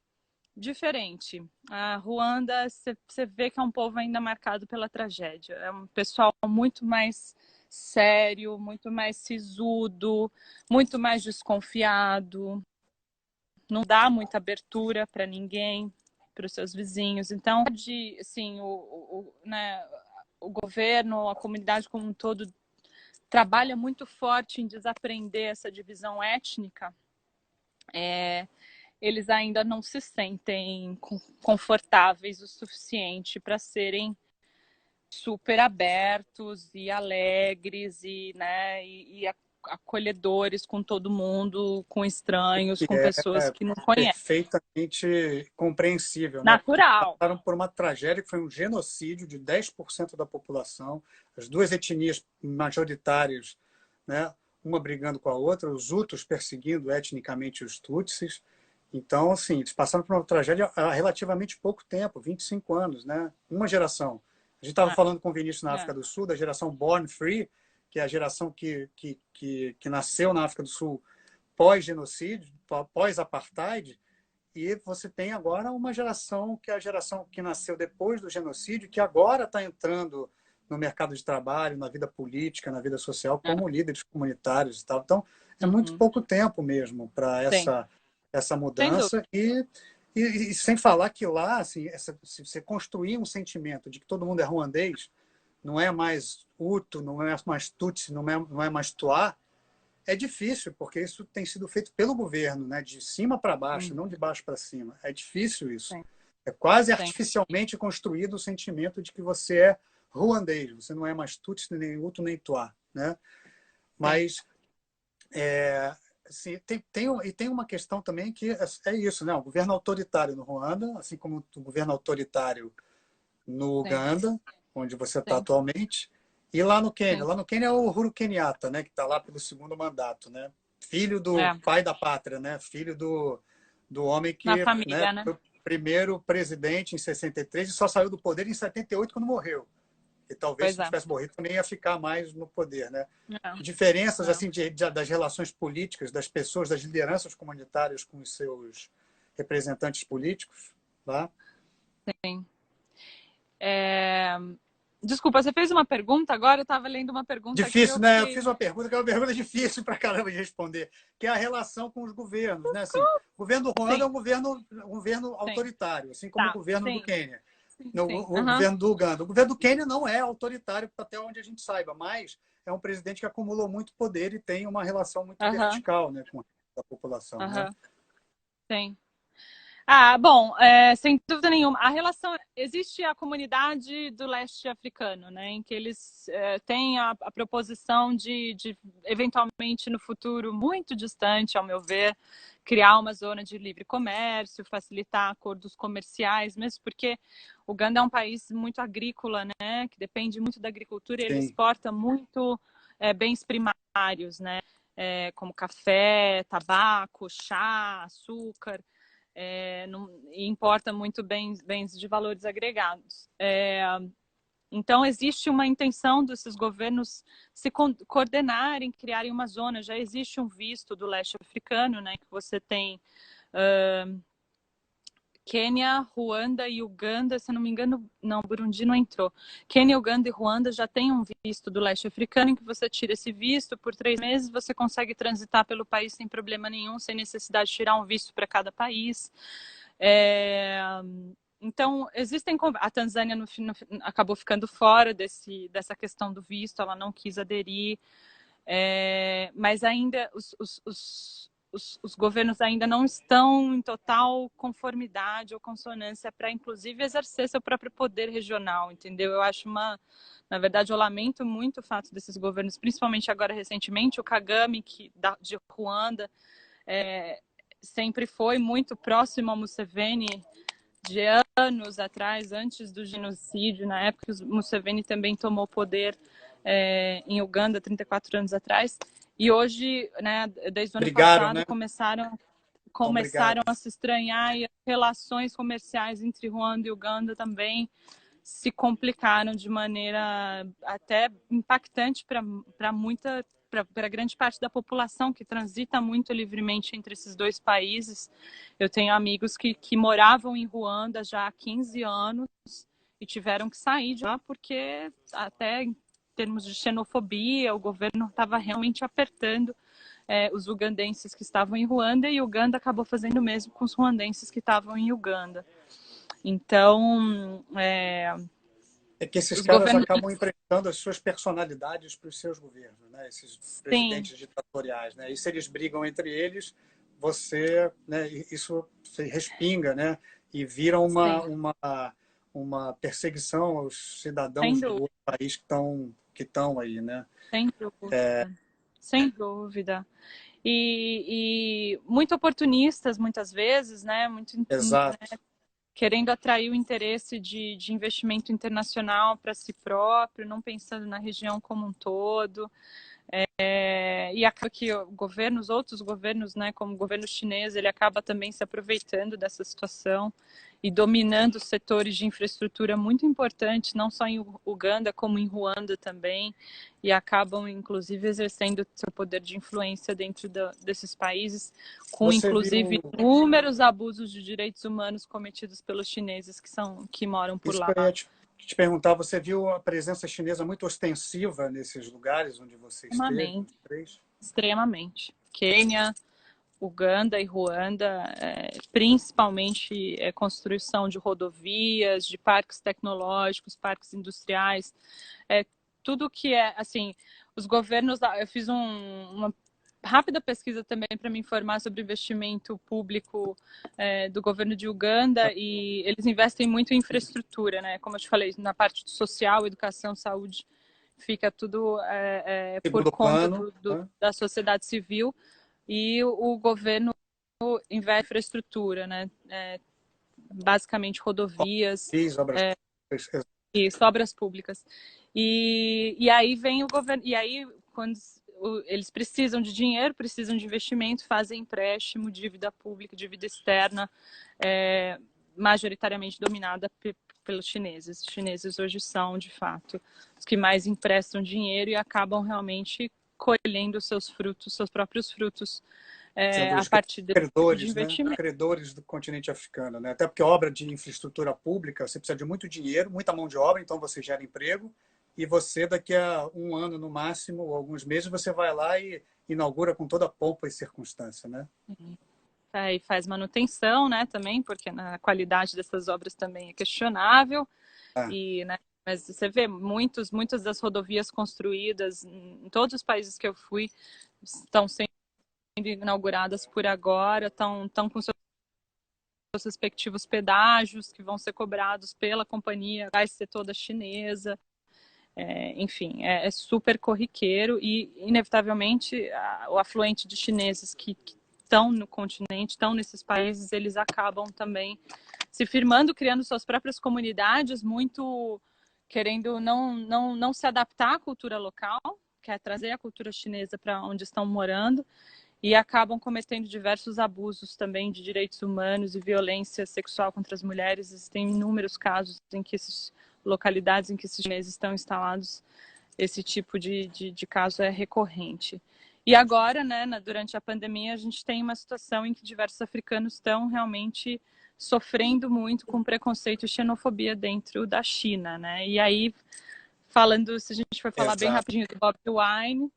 diferente. A Ruanda, você vê que é um povo ainda marcado pela tragédia. É um pessoal muito mais sério, muito mais sisudo, muito mais desconfiado. Não dá muita abertura para ninguém, para os seus vizinhos. Então, assim, né, o governo, a comunidade como um todo, trabalha muito forte em desaprender essa divisão étnica. Eles ainda não se sentem confortáveis o suficiente para serem super abertos e alegres né, e acolhedores com todo mundo, com estranhos, Que com pessoas é que não conhecem. perfeitamente compreensível, né? Porque Natural. passaram por uma tragédia que foi um genocídio de 10% da população, as duas etnias majoritárias, né? Uma brigando com a outra, os Hutus perseguindo etnicamente os Tutsis. Então, assim, eles passaram por uma tragédia há relativamente pouco tempo, 25 anos, né? Uma geração. A gente estava falando com o Vinícius na África do Sul, da geração Born Free, que é a geração que nasceu na África do Sul pós-genocídio, pós-apartheid, e você tem agora uma geração que é a geração que nasceu depois do genocídio, que agora está entrando no mercado de trabalho, na vida política, na vida social, como líderes comunitários e tal. Então, é muito pouco tempo mesmo para essa mudança. E sem falar que lá, assim, se você construir um sentimento de que todo mundo é ruandês, não é mais Hutu, não é mais Tutsi, não é mais Tuá, é difícil, porque isso tem sido feito pelo governo, né? De cima para baixo, não de baixo para cima. É difícil isso. Sim. É quase Sim. artificialmente construído o sentimento de que você é ruandês, você não é mais Tutsi, nem Hutu, nem Tuá, né? Mas assim, tem uma questão também que é isso, né? O governo autoritário no Ruanda, assim como o governo autoritário no Uganda, onde você está atualmente, e lá no Quênia. Lá no Quênia é o Uhuru Kenyatta, né? Que está lá pelo segundo mandato, né? Filho do pai da pátria, né? Filho do homem que, Na família, né? foi o primeiro presidente em 63 e só saiu do poder em 78 quando morreu. E talvez se tivesse morrido também ia ficar mais no poder, né? Diferenças assim das relações políticas das pessoas, das lideranças comunitárias com os seus representantes políticos, lá. Sim. Desculpa, você fez uma pergunta agora? Eu estava lendo uma pergunta difícil, aqui, né? Eu fiz uma pergunta que é uma pergunta difícil para caramba de responder, que é a relação com os governos, né? Assim, o governo do Ruanda é um governo autoritário, assim como o governo do Quênia. O governo do Uganda. O governo do Quênia não é autoritário, até onde a gente saiba, mas é um presidente que acumulou muito poder e tem uma relação muito vertical, né, com a população. Né? Sim. Bom, sem dúvida nenhuma. A relação... Existe a comunidade do leste africano, né, em que eles têm a proposição de, eventualmente, no futuro muito distante, ao meu ver, criar uma zona de livre comércio, facilitar acordos comerciais, mesmo porque o Uganda é um país muito agrícola, né, que depende muito da agricultura e ele exporta muito bens primários, né, como café, tabaco, chá, açúcar. e importa muito bens de valores agregados. Então, existe uma intenção desses governos se coordenarem, criarem uma zona. Já existe um visto do leste africano, né, que você tem Quênia, Ruanda e Uganda, se não me engano, não, Burundi não entrou. Quênia, Uganda e Ruanda já tem um visto do leste africano, em que você tira esse visto, por 3 meses você consegue transitar pelo país sem problema nenhum, sem necessidade de tirar um visto para cada país. Então, a Tanzânia acabou ficando fora dessa questão do visto, ela não quis aderir, mas ainda os governos ainda não estão em total conformidade ou consonância para, inclusive, exercer seu próprio poder regional, entendeu? Eu acho na verdade, eu lamento muito o fato desses governos, principalmente agora recentemente, o Kagame, de Ruanda, sempre foi muito próximo ao Museveni, de anos atrás, antes do genocídio, na época que o Museveni também tomou poder em Uganda, 34 anos atrás. E hoje, né, desde o ano passado, né? começaram a se estranhar e as relações comerciais entre Ruanda e Uganda também se complicaram de maneira até impactante para grande parte da população que transita muito livremente entre esses dois países. Eu tenho amigos que moravam em Ruanda já há 15 anos e tiveram que sair de lá porque até em termos de xenofobia, o governo estava realmente apertando os ugandenses que estavam em Ruanda, e Uganda acabou fazendo o mesmo com os ruandenses que estavam em Uganda. Então, que esses caras acabam emprestando as suas personalidades para os seus governos, né? Esses presidentes ditatoriais, né? E se eles brigam entre eles, né, isso se respinga, né? E vira uma perseguição aos cidadãos do outro país que estão aí, né? Sem dúvida. Sem dúvida. E muito oportunistas, muitas vezes, né? Exato. Né? Querendo atrair o interesse de investimento internacional para si próprio, não pensando na região como um todo. E acaba que outros governos, né, como o governo chinês, ele acaba também se aproveitando dessa situação e dominando setores de infraestrutura muito importantes, não só em Uganda, como em Ruanda também, e acabam, inclusive, exercendo seu poder de influência dentro desses países, com, inclusive, inúmeros abusos de direitos humanos cometidos pelos chineses que moram por lá. Eu ia te perguntar, você viu a presença chinesa muito ostensiva nesses lugares onde você esteve? Extremamente. Quênia, Uganda e Ruanda, principalmente construção de rodovias, de parques tecnológicos, parques industriais, tudo que assim, os governos, eu fiz uma rápida pesquisa também para me informar sobre o investimento público do governo de Uganda, e eles investem muito em infraestrutura, né? Como eu te falei, na parte social, educação, saúde, fica tudo por conta da sociedade civil, e o governo investe em infraestrutura, né? Basicamente rodovias, obras públicas. E aí vem o governo, e aí quando eles precisam de dinheiro, precisam de investimento, fazem empréstimo, dívida pública, dívida externa, majoritariamente dominada pelos chineses. Os chineses hoje são, de fato, os que mais emprestam dinheiro e acabam realmente colhendo seus próprios frutos, a partir de investimento. Né? Credores do continente africano, né? Até porque obra de infraestrutura pública, você precisa de muito dinheiro, muita mão de obra, então você gera emprego, e você, daqui a um ano no máximo, ou alguns meses, você vai lá e inaugura com toda a pompa e circunstância, né? E faz manutenção, né, também, porque a qualidade dessas obras também é questionável. Né, mas você vê, muitas das rodovias construídas em todos os países que eu fui estão sendo inauguradas por agora, estão com seus respectivos pedágios que vão ser cobrados pela companhia, vai ser toda chinesa. Enfim, é super corriqueiro, e inevitavelmente o afluente de chineses que estão no continente, estão nesses países, eles acabam também se firmando, criando suas próprias comunidades, muito querendo não se adaptar à cultura local, quer trazer a cultura chinesa para onde estão morando, e acabam cometendo diversos abusos também de direitos humanos e violência sexual contra as mulheres. Existem inúmeros casos em que essas localidades em que esses chineses estão instalados, esse tipo de caso é recorrente. E agora, né, durante a pandemia, a gente tem uma situação em que diversos africanos estão realmente sofrendo muito com preconceito e xenofobia dentro da China, né? E aí, falando, se a gente for falar bem rapidinho do Bobi Wine...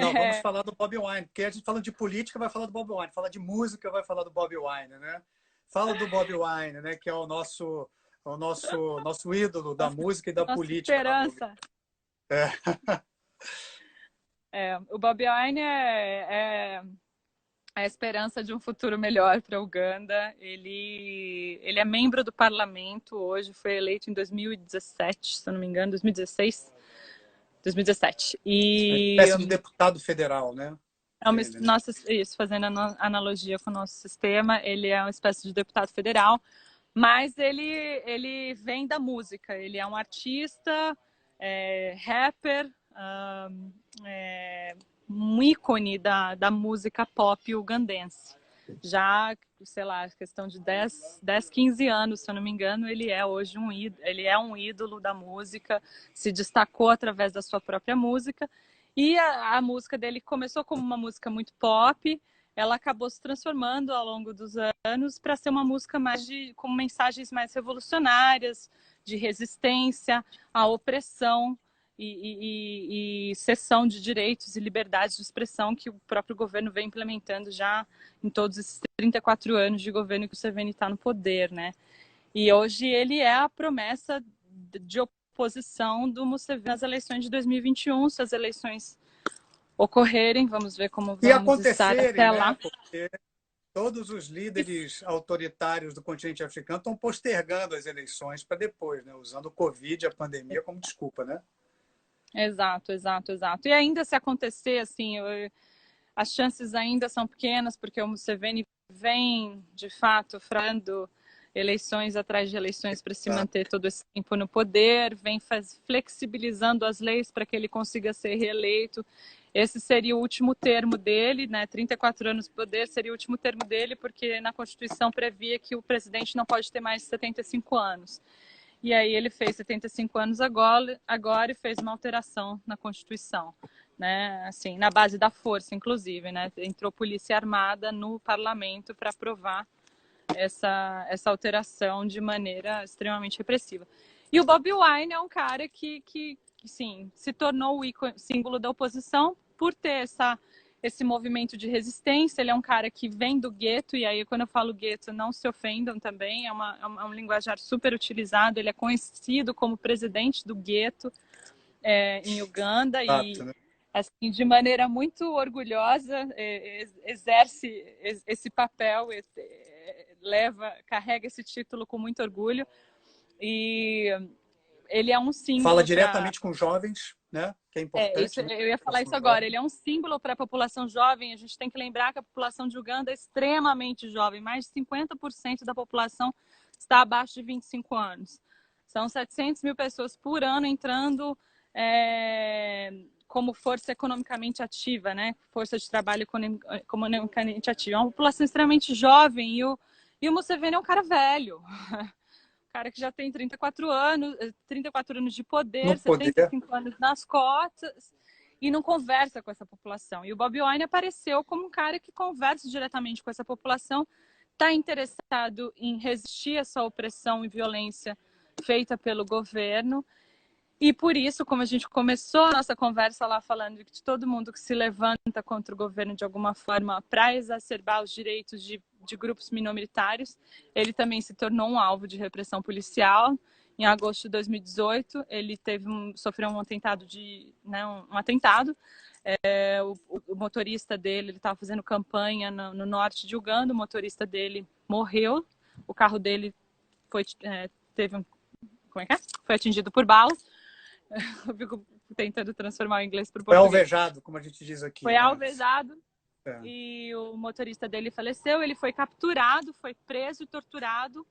Não, vamos falar do Bobi Wine, porque a gente falando de política vai falar do Bobi Wine, fala de música vai falar do Bobi Wine, né? Fala do Bobi Wine, né, que é o nosso ídolo da música e da nossa política. Esperança. O Bobi Wine é a esperança de um futuro melhor para Uganda. Ele é membro do parlamento hoje, foi eleito em 2017, se eu não me engano, 2016. 2017. E... Uma espécie de deputado federal, né? Isso, fazendo analogia com o nosso sistema, ele é uma espécie de deputado federal, mas ele vem da música, ele é um artista, rapper, um ícone da música pop ugandense. Já, sei lá, questão de 10, 15 anos, se eu não me engano, ele é hoje um ídolo da música, se destacou através da sua própria música, e a música dele começou como uma música muito pop, ela acabou se transformando ao longo dos anos para ser uma música com mensagens mais revolucionárias, de resistência à opressão e cessão de direitos e liberdades de expressão que o próprio governo vem implementando já em todos esses 34 anos de governo que o Museveni está no poder, né? E hoje ele é a promessa de oposição do Museveni nas eleições de 2021, se as eleições ocorrerem, vamos ver como vamos estar até lá. Né? Porque todos os líderes autoritários do continente africano estão postergando as eleições para depois, né? Usando o Covid, a pandemia, como desculpa, né? Exato. E ainda se acontecer, assim, as chances ainda são pequenas, porque o Museveni vem, de fato, frando eleições atrás de eleições para se manter todo esse tempo no poder, vem flexibilizando as leis para que ele consiga ser reeleito. Esse seria o último termo dele, né? 34 anos de poder seria o último termo dele, porque na Constituição previa que o presidente não pode ter mais de 75 anos. E aí ele fez 75 anos agora e fez uma alteração na Constituição, né? Assim, na base da força, inclusive, né? Entrou polícia armada no parlamento para aprovar essa alteração de maneira extremamente repressiva. E o Bobi Wine é um cara que sim, se tornou o símbolo da oposição por ter esse movimento de resistência. Ele é um cara que vem do gueto, e aí quando eu falo gueto, não se ofendam também, é um linguajar super utilizado. Ele é conhecido como presidente do gueto em Uganda, e assim, de maneira muito orgulhosa exerce esse papel, carrega esse título com muito orgulho, e ele é um símbolo. Fala diretamente com jovens, né? Que é importante. Eu ia falar isso agora. Ele é um símbolo para a população jovem. A gente tem que lembrar que a população de Uganda é extremamente jovem. Mais de 50% da população está abaixo de 25 anos. São 700 mil pessoas por ano entrando como força economicamente ativa, né? Força de trabalho economicamente ativa. É uma população extremamente jovem, e o Museveni é um cara velho. Cara que já tem 34 anos de poder, 75 anos nas costas, e não conversa com essa população. E o Bobi Wine apareceu como um cara que conversa diretamente com essa população, está interessado em resistir a essa opressão e violência feita pelo governo. E por isso, como a gente começou a nossa conversa lá falando de todo mundo que se levanta contra o governo de alguma forma para exacerbar os direitos de grupos minoritários, ele também se tornou um alvo de repressão policial. Em agosto de 2018, ele sofreu um atentado o motorista dele, ele estava fazendo campanha no norte de Uganda, o motorista dele morreu, o carro dele foi atingido por balas. Eu fico tentando transformar o inglês para o português. Foi alvejado, como a gente diz aqui. Foi alvejado. E o motorista dele faleceu. Ele foi capturado, foi preso e torturado.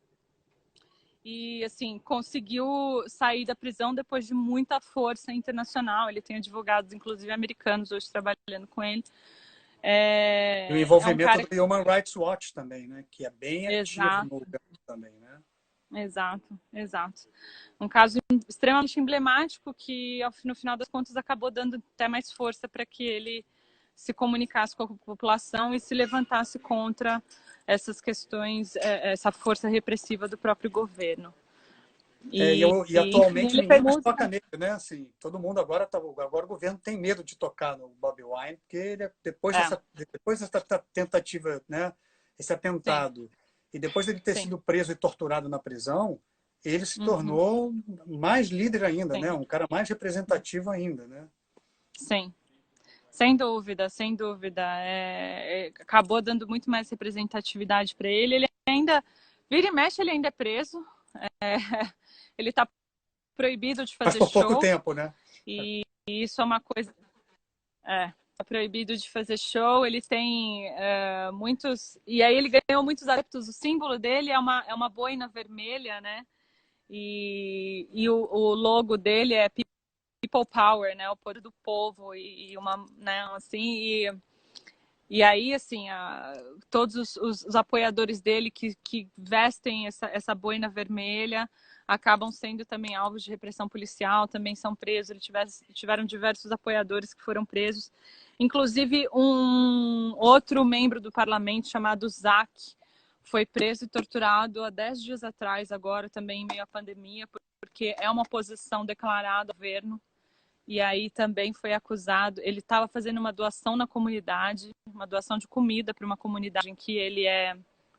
E, assim, conseguiu sair da prisão depois de muita força internacional. Ele tem advogados, inclusive americanos, hoje trabalhando com ele. E o É um envolvimento cara do Human Rights Watch também, né? Que é bem ativo no exato, Uganda também, né? exato, exato. Um caso extremamente emblemático que, no final das contas, acabou dando até mais força para que ele se comunicasse com a população e se levantasse contra essas questões, essa força repressiva do próprio governo. E Enfim, atualmente ele ninguém fez mais música. toca nele, né? Assim, todo mundo agora o governo tem medo de tocar no Bob Wine, porque ele, depois dessa tentativa, né? Esse Sim, atentado, e depois dele ter sim, sido preso e torturado na prisão, ele se uhum, tornou mais líder ainda, né? sim, Um cara mais representativo ainda, né? sim. Sem dúvida, sem dúvida. Acabou dando muito mais representatividade para ele. Ele ainda, vira e mexe, ele ainda é preso. É, ele está proibido de Mas fazer por pouco show. tempo, né? E isso é uma coisa. Tá proibido de fazer show. Ele tem muitos. E aí ele ganhou muitos adeptos. O símbolo dele é uma boina vermelha, né? E o logo dele é People Power, né? O poder do povo. E uma, né? Assim. E aí, assim, todos os apoiadores dele que vestem essa boina vermelha acabam sendo também alvos de repressão policial, também são presos. Tiveram diversos apoiadores que foram presos, inclusive um outro membro do parlamento chamado Zac foi preso e torturado há 10 dias atrás, agora também em meio à pandemia, porque é uma oposição declarada ao governo. E aí também foi acusado, ele estava fazendo uma doação na comunidade, uma doação de comida para uma comunidade em que ele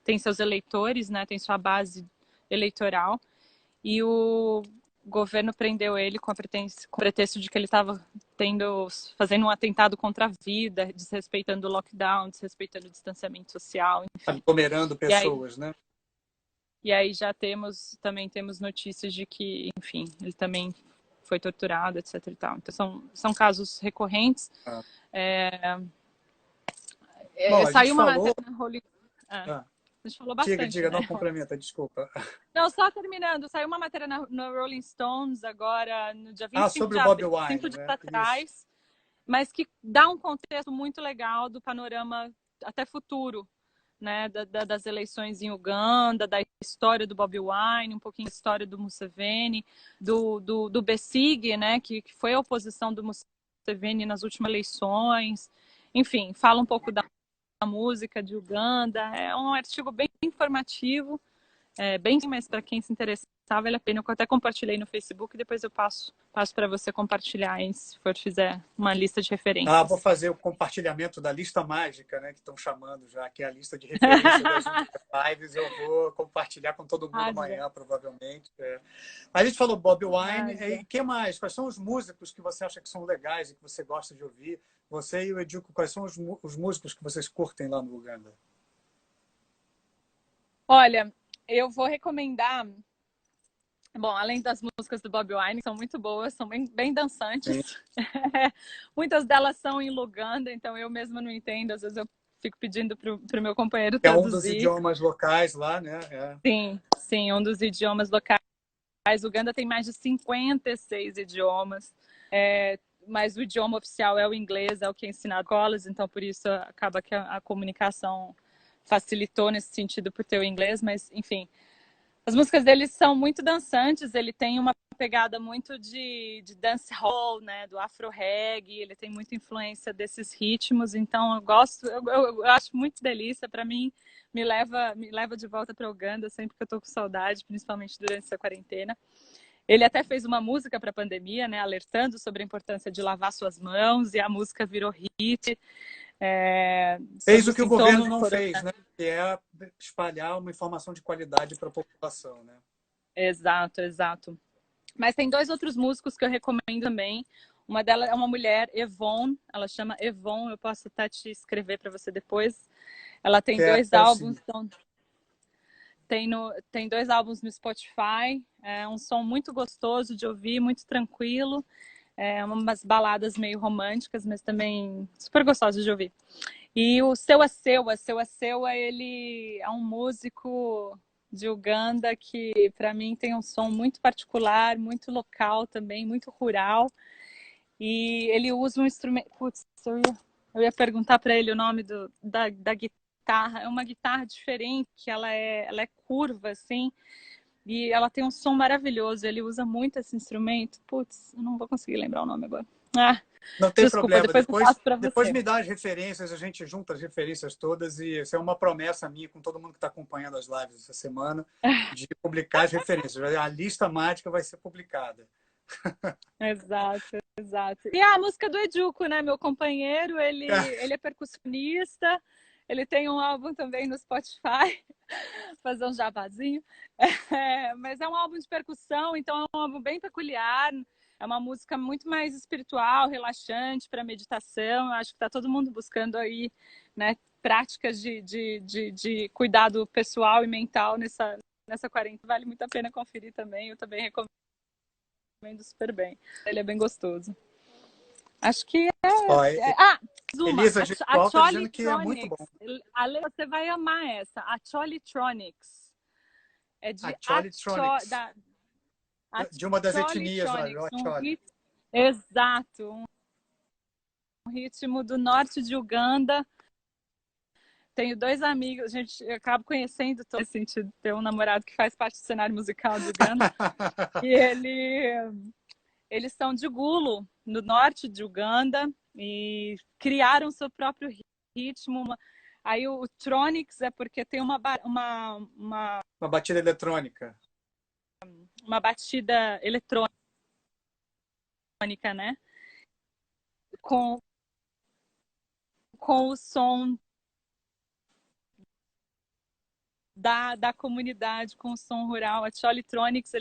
tem seus eleitores, né, tem sua base eleitoral, e o governo prendeu ele com o pretexto de que ele estava fazendo um atentado contra a vida, desrespeitando o lockdown, desrespeitando o distanciamento social, enfim. Aglomerando E aí, pessoas, né? e aí também temos notícias de que, enfim, ele também foi torturado, etc. E tal. Então são casos recorrentes. Ah. É, Bom, a gente saiu uma falou. matéria na Rolling. A Ah, gente falou diga, bastante, diga, né? não complementa, desculpa. Não, só terminando, saiu uma matéria na Rolling Stones agora, no dia Ah, 25 sobre de o Bob abril, Wine, 5 dias né? Isso. atrás, mas que dá um contexto muito legal do panorama até futuro, né, das eleições em Uganda, da história do Bobi Wine, um pouquinho da história do Museveni, do Besigye, né, que foi a oposição do Museveni nas últimas eleições. Enfim, fala um pouco da música de Uganda. É um artigo bem informativo, bem, mas para quem se interessar, vale a pena. Eu até compartilhei no Facebook e depois eu passo para você compartilhar, hein, se for fizer uma lista de Ah, vou referências. fazer o compartilhamento da lista mágica, né? Que estão chamando já, que é a lista de referência das últimas lives. Eu vou compartilhar com todo mundo Arrasa. amanhã, provavelmente. A gente falou Bob Wine. E Arrasa. o que mais? Quais são os músicos que você acha que são legais e que você gosta de ouvir? Você e o Edico, quais são os músicos que vocês curtem lá no Uganda? Olha, eu vou recomendar. Bom, além das músicas do Bob Wine, que são muito boas, são bem dançantes. Sim. Muitas delas são em Luganda, então eu mesma não entendo. Às vezes eu fico pedindo para o meu companheiro É um dos traduzir. idiomas locais lá, né? Sim, sim, um dos idiomas locais. Uganda tem mais de 56 idiomas, mas o idioma oficial é o inglês, é o que é ensinado em escolas, então por isso acaba que a comunicação facilitou nesse sentido por ter o inglês, mas enfim. As músicas dele são muito dançantes, ele tem uma pegada muito de dancehall, né, do afro reggae, ele tem muita influência desses ritmos, então eu gosto, eu acho muito delícia, para mim me leva de volta para Uganda sempre que eu tô com saudade, principalmente durante essa quarentena. Ele até fez uma música para a pandemia, né, alertando sobre a importância de lavar suas mãos, e a música virou hit. Fez Sobre o os que o sintomas governo do não fez, coronavírus. né? Que é espalhar uma informação de qualidade para a população, né? Exato, exato. Mas tem dois outros músicos que eu recomendo também. Uma delas é uma mulher, Evon, ela chama Evon, eu posso até te escrever para você depois. Ela tem dois Quero sim. álbuns, então, tem dois álbuns no Spotify, é um som muito gostoso de ouvir, muito tranquilo, umas baladas meio românticas, mas também super gostosas de ouvir. E o Sewa, ele é um músico de Uganda que, para mim, tem um som muito particular, muito local também, muito rural. E ele usa um instrumento... Putz, Eu ia perguntar para ele o nome da guitarra. É uma guitarra diferente, que ela é curva, assim, e ela tem um som maravilhoso. Ele usa muito esse instrumento. Putz, eu não vou conseguir lembrar o nome agora. Ah, Não tem desculpa, problema. depois eu passo para Depois você. me dá as referências, a gente junta as referências todas e isso é uma promessa minha com todo mundo que está acompanhando as lives essa semana de publicar as referências. A lista mágica vai ser publicada. Exato, exato. E a música do Edilco, né? Meu companheiro, ele é percussionista, ele tem um álbum também no Spotify, fazer um jabazinho. Mas é um álbum de percussão, então é um álbum bem peculiar. É uma música muito mais espiritual, relaxante para meditação. Acho que está todo mundo buscando aí, né, práticas de cuidado pessoal e mental nessa quarentena. Vale muito a pena conferir também. Eu também recomendo super bem. Ele é bem gostoso. Acho que Elisa de a Paulo está dizendo que é muito bom. Ale, você vai amar essa. A Cholitronics. É de de uma das etnias lá, exato. Um ritmo do norte de Uganda. Tenho 2 amigos, eu acabo conhecendo todo esse sentido, ter um namorado que faz parte do cenário musical de Uganda. E eles são de Gulu, no norte de Uganda, e criaram seu próprio ritmo. Aí o Tronics é porque tem uma batida eletrônica. Uma batida eletrônica, né? Com o som da comunidade, com o som rural. A Cholitronics,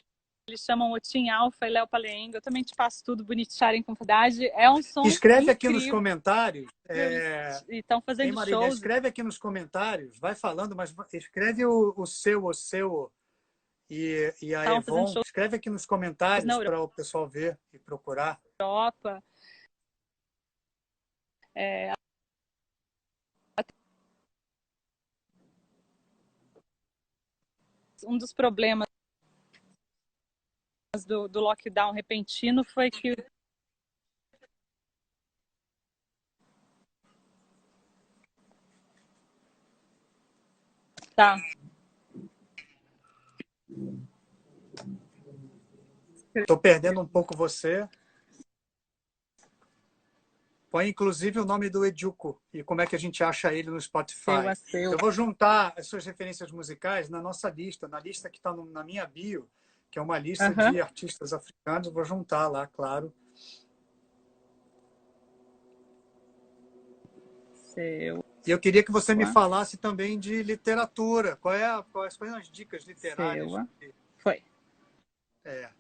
eles chamam Otim Alfa e Léo Palenga. Eu também te passo tudo bonitinho em confidade. É um som Escreve incrível. Aqui nos comentários. E estão fazendo Marília, shows. escreve aqui nos comentários, vai falando, mas escreve o seu e a Evon. Escreve aqui nos comentários para o pessoal ver e procurar. Europa. Um dos problemas do lockdown repentino foi que Estou perdendo um pouco você. Põe, inclusive, o nome do Edilco e como é que a gente acha ele no Spotify. Eu vou juntar as suas referências musicais na nossa lista, na lista que está na minha bio, que é uma lista de artistas africanos. Eu vou juntar lá, claro. E eu queria que você me falasse também de literatura. Quais são as dicas literárias? Foi. É.